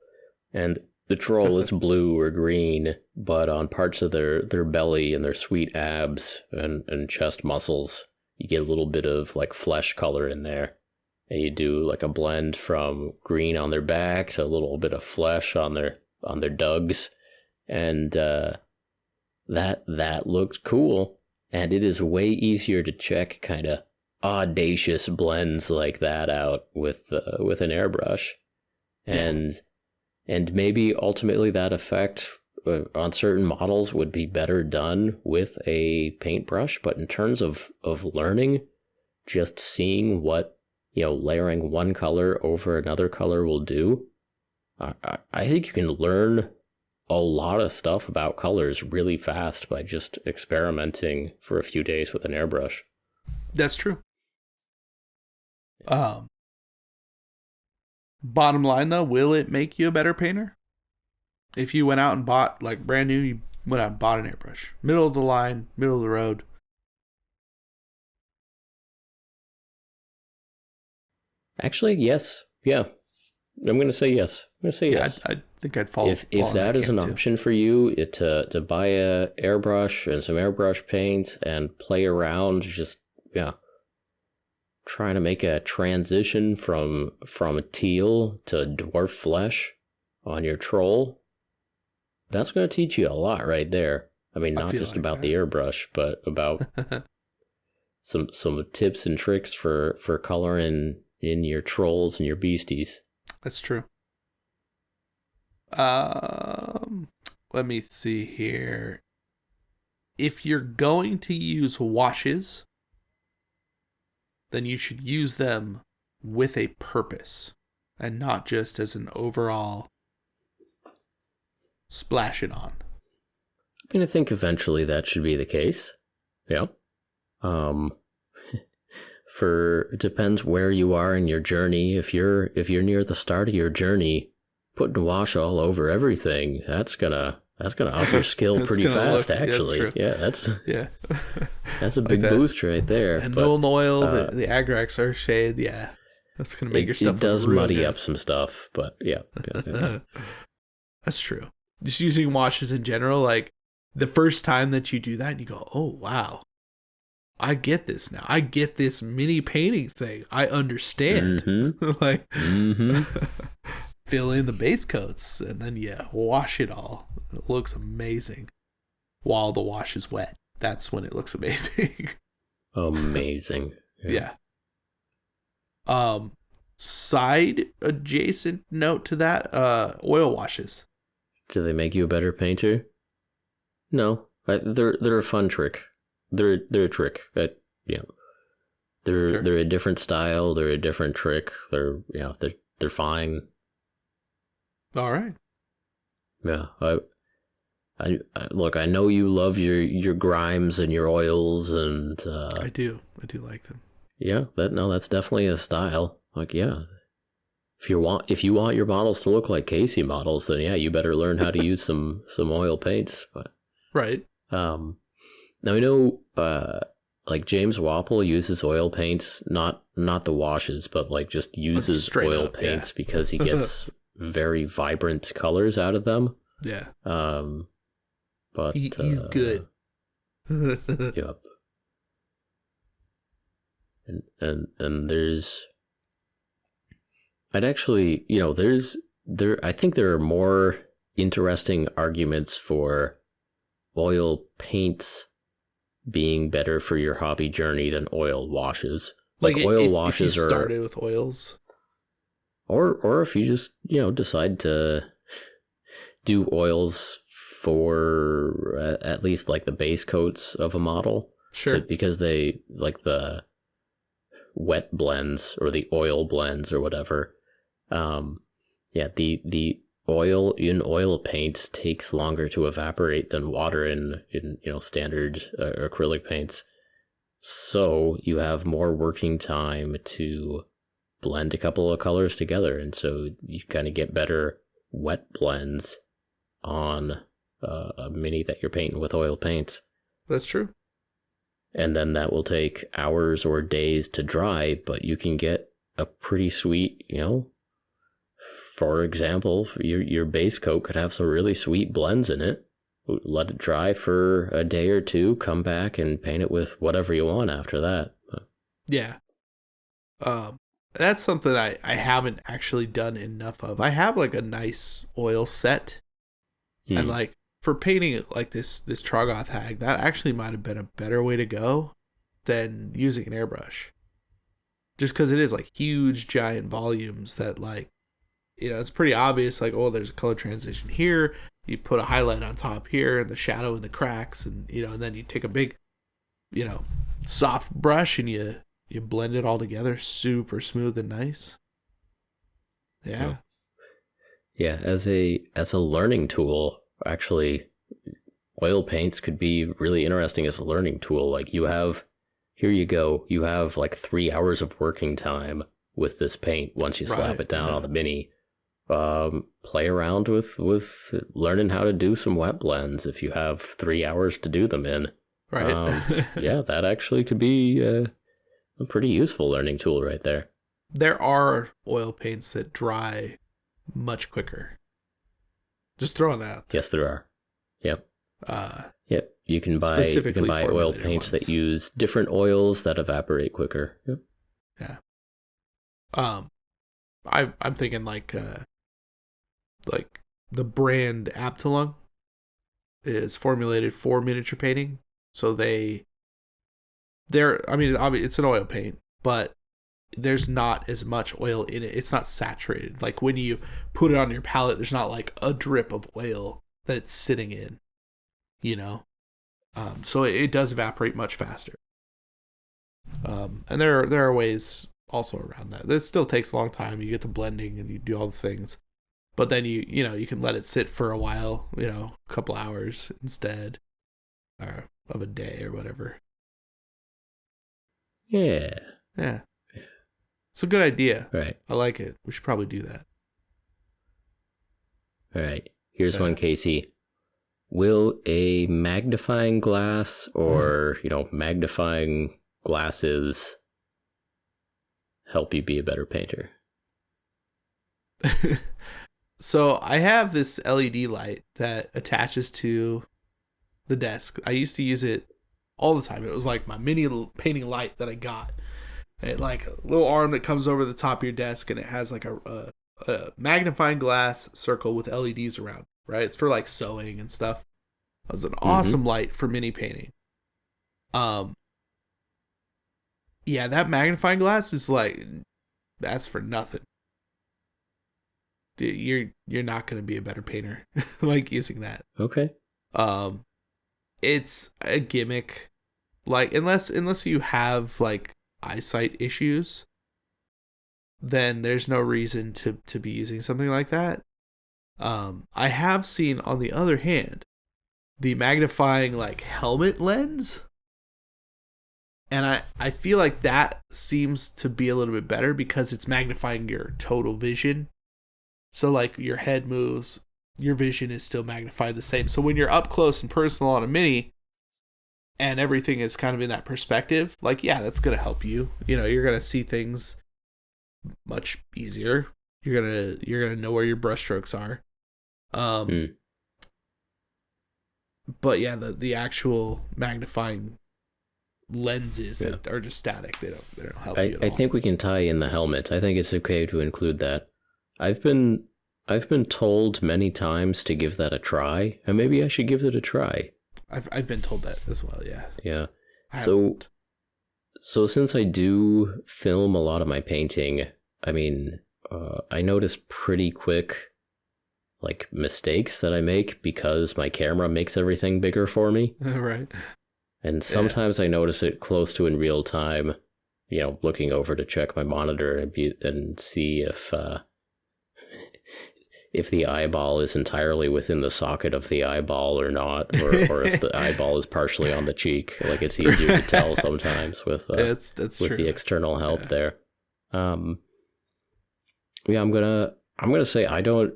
and the troll is blue or green, but on parts of their belly and their sweet abs and chest muscles, you get a little bit of like flesh color in there. And you do like a blend from green on their back to a little bit of flesh on their dugs. And that looked cool. And it is way easier to check kind of audacious blends like that out with an airbrush. And maybe ultimately that effect on certain models would be better done with a paintbrush. But in terms of learning, just seeing what layering one color over another color will do, I think you can learn a lot of stuff about colors really fast by just experimenting for a few days with an airbrush. That's true. Bottom line though, will it make you a better painter? If you went out and bought, like brand new, you went out and bought an airbrush. Middle of the line, middle of the road. Actually, yes. Yeah. I'm going to say yes. Yes. I think I'd fall. If that is an option for you, to buy a airbrush and some airbrush paint and play around, just trying to make a transition from a teal to dwarf flesh on your troll, that's going to teach you a lot right there. I mean, not just about the airbrush, but about some tips and tricks for coloring in your trolls and your beasties. That's true. Let me see here. If you're going to use washes, then you should use them with a purpose and not just as an overall splash it on. I'm going to think eventually that should be the case. Yeah. It depends where you are in your journey. If you're near the start of your journey, putting wash all over everything, that's gonna up your skill pretty fast. Actually, that's a big boost right there. And Nolan oil, the Agrax shade, that's gonna make your stuff. It does muddy up some stuff, but yeah. That's true. Just using washes in general, like the first time that you do that, and you go, "Oh wow, I get this now. I get this mini painting thing. I understand." Mm-hmm. Fill in the base coats and then wash it all. It looks amazing. While the wash is wet, that's when it looks amazing. Amazing. Yeah. Side adjacent note to that, oil washes. Do they make you a better painter? No, they're a fun trick. They're a trick. Yeah, they're a different style. They're a different trick. They're fine. All right. Yeah, I look. I know you love your grimes and your oils, and I do like them. Yeah, that's definitely a style. Like, yeah, if you want your models to look like Casey models, then yeah, you better learn how to use some oil paints. But right. Now I know like James Wapple uses oil paints, not the washes, but like just uses oil paints because he gets very vibrant colors out of them. Yeah. But he's good. Yep. And there's, I'd actually, I think there are more interesting arguments for oil paints being better for your hobby journey than oil washes. Like oil washes if you started with oils, or if you just decide to do oils for at least like the base coats of a model. Sure. So, because they like the wet blends or the oil blends or whatever. The oil in oil paints takes longer to evaporate than water in standard acrylic paints. So you have more working time to blend a couple of colors together, and so you kind of get better wet blends on a mini that you're painting with oil paints. That's true. And then that will take hours or days to dry, but you can get a pretty sweet, for example, your base coat could have some really sweet blends in it. Let it dry for a day or two, come back and paint it with whatever you want after that. Yeah. That's something I haven't actually done enough of. I have like a nice oil set. And like for painting like this Troggoth hag, that actually might have been a better way to go than using an airbrush. Just because it is like huge, giant volumes that like, it's pretty obvious like, oh, there's a color transition here. You put a highlight on top here and the shadow in the cracks and, and then you take a big, soft brush and you blend it all together super smooth and nice. Yeah. Yeah, as a learning tool, actually, oil paints could be really interesting as a learning tool. Like you have like 3 hours of working time with this paint once you slap it down on the mini. Play around with learning how to do some wet blends if you have 3 hours to do them in. Right. Yeah, that actually could be a pretty useful learning tool right there. There are oil paints that dry much quicker. Just throwing that out there. Yes, there are. Yep. Yep. You can buy oil paints that use different oils that evaporate quicker. Yep. Yeah. I'm thinking like the brand Aptalung is formulated for miniature painting, so it's an oil paint, but there's not as much oil in it. It's not saturated. Like when you put it on your palette, there's not like a drip of oil that it's sitting in, so it does evaporate much faster. And there are ways also around that. It still takes a long time. You get the blending and you do all the things, but then you can let it sit for a while, a couple hours instead of a day or whatever. Yeah. It's a good idea. Right. I like it. We should probably do that. All right. Here's one, Casey. Will a magnifying glass or, magnifying glasses help you be a better painter? So I have this LED light that attaches to the desk. I used to use it all the time. It was like my mini painting light that I got. It like a little arm that comes over the top of your desk, and it has like a magnifying glass circle with LEDs around, right? It's for like sewing and stuff. It was an awesome light for mini painting. Yeah, that magnifying glass is like, that's for nothing. Dude, you're not going to be a better painter like using that. Okay. it's a gimmick. Like, unless you have like eyesight issues, then there's no reason to be using something like that. I have seen, on the other hand, the magnifying like helmet lens, and I feel like that seems to be a little bit better because it's magnifying your total vision. So like your head moves, your vision is still magnified the same. So when you're up close and personal on a Mini and everything is kind of in that perspective, like, yeah, that's going to help you. You know, you're going to see things much easier. You're going to know where your brushstrokes are. But yeah, the actual magnifying lenses are just static. They don't help you at all. I think we can tie in the helmet. I think it's okay to include that. I've been told many times to give that a try, and maybe I should give it a try. I've been told that as well, yeah. Yeah. So since I do film a lot of my painting, I mean, I notice pretty quick like mistakes that I make because my camera makes everything bigger for me. Right. And sometimes I notice it close to in real time, you know, looking over to check my monitor and see if the eyeball is entirely within the socket of the eyeball or not, or if the eyeball is partially on the cheek. Like, it's easier to tell sometimes with that's with true. The external help there. Yeah, I'm gonna say I don't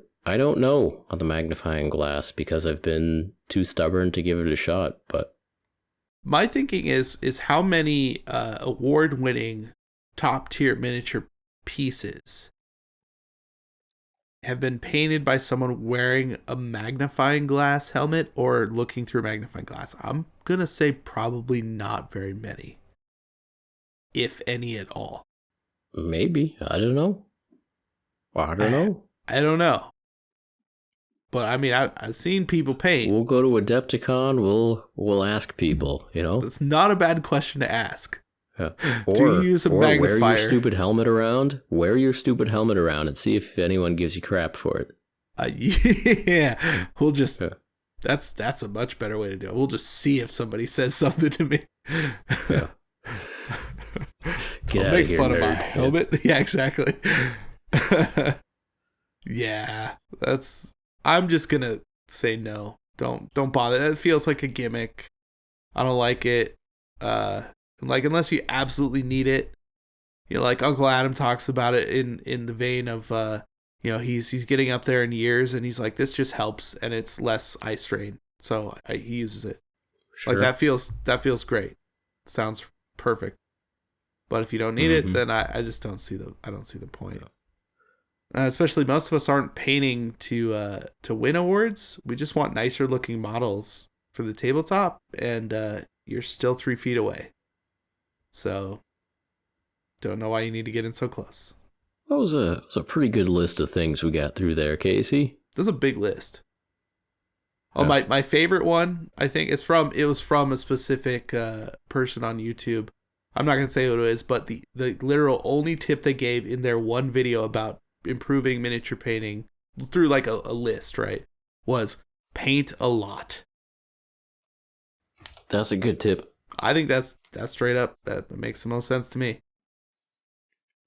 know on the magnifying glass because I've been too stubborn to give it a shot. But my thinking is how many award-winning top-tier miniature pieces have been painted by someone wearing a magnifying glass helmet or looking through a magnifying glass. I'm going to say probably not very many, if any at all. Maybe. I don't know. I don't know. But I mean, I've seen people paint. We'll go to Adepticon. We'll ask people, you know? It's not a bad question to ask. Yeah. Do you use a magnifier? Wear your stupid helmet around. Wear your stupid helmet around and see if anyone gives you crap for it. Yeah. We'll just... Yeah. That's a much better way to do it. We'll just see if somebody says something to me. Yeah. I'll make fun of my helmet. Yeah, exactly. Yeah. I'm just gonna say no. Don't bother. It feels like a gimmick. I don't like it. Like, unless you absolutely need it, you know, like Uncle Adam talks about it in the vein of, you know, he's getting up there in years and he's like, this just helps and it's less eye strain. So he uses it. Sure. Like, that feels great. Sounds perfect. But if you don't need it, then I just don't see the point. Especially most of us aren't painting to win awards. We just want nicer looking models for the tabletop, and you're still 3 feet away. So, don't know why you need to get in so close. That was a pretty good list of things we got through there, Casey. That's a big list. Oh, my favorite one, I think, it was from a specific person on YouTube. I'm not going to say what it is, but the literal only tip they gave in their one video about improving miniature painting through like a list, right, was paint a lot. That's a good tip. I think that's straight up. That makes the most sense to me.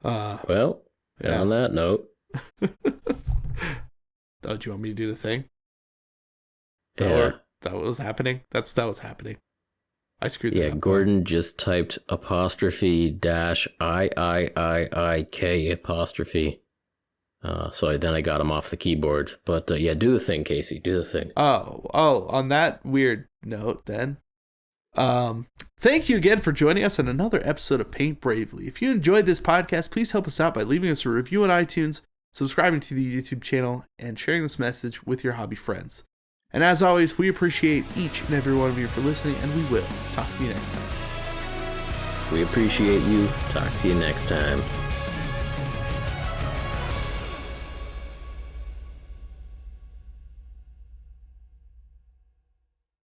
Well, yeah. On that note. Oh, do you want me to do the thing? Yeah. That was happening? That was happening. I screwed that up. Yeah, Gordon just typed apostrophe dash I apostrophe. So then I got him off the keyboard. But yeah, do the thing, Casey. Do the thing. Oh, on that weird note then. Thank you again for joining us on another episode of Paint Bravely. If you enjoyed this podcast, please help us out by leaving us a review on iTunes, subscribing to the YouTube channel, and sharing this message with your hobby friends. And as always, we appreciate each and every one of you for listening, and we will talk to you next time. We appreciate you. Talk to you next time.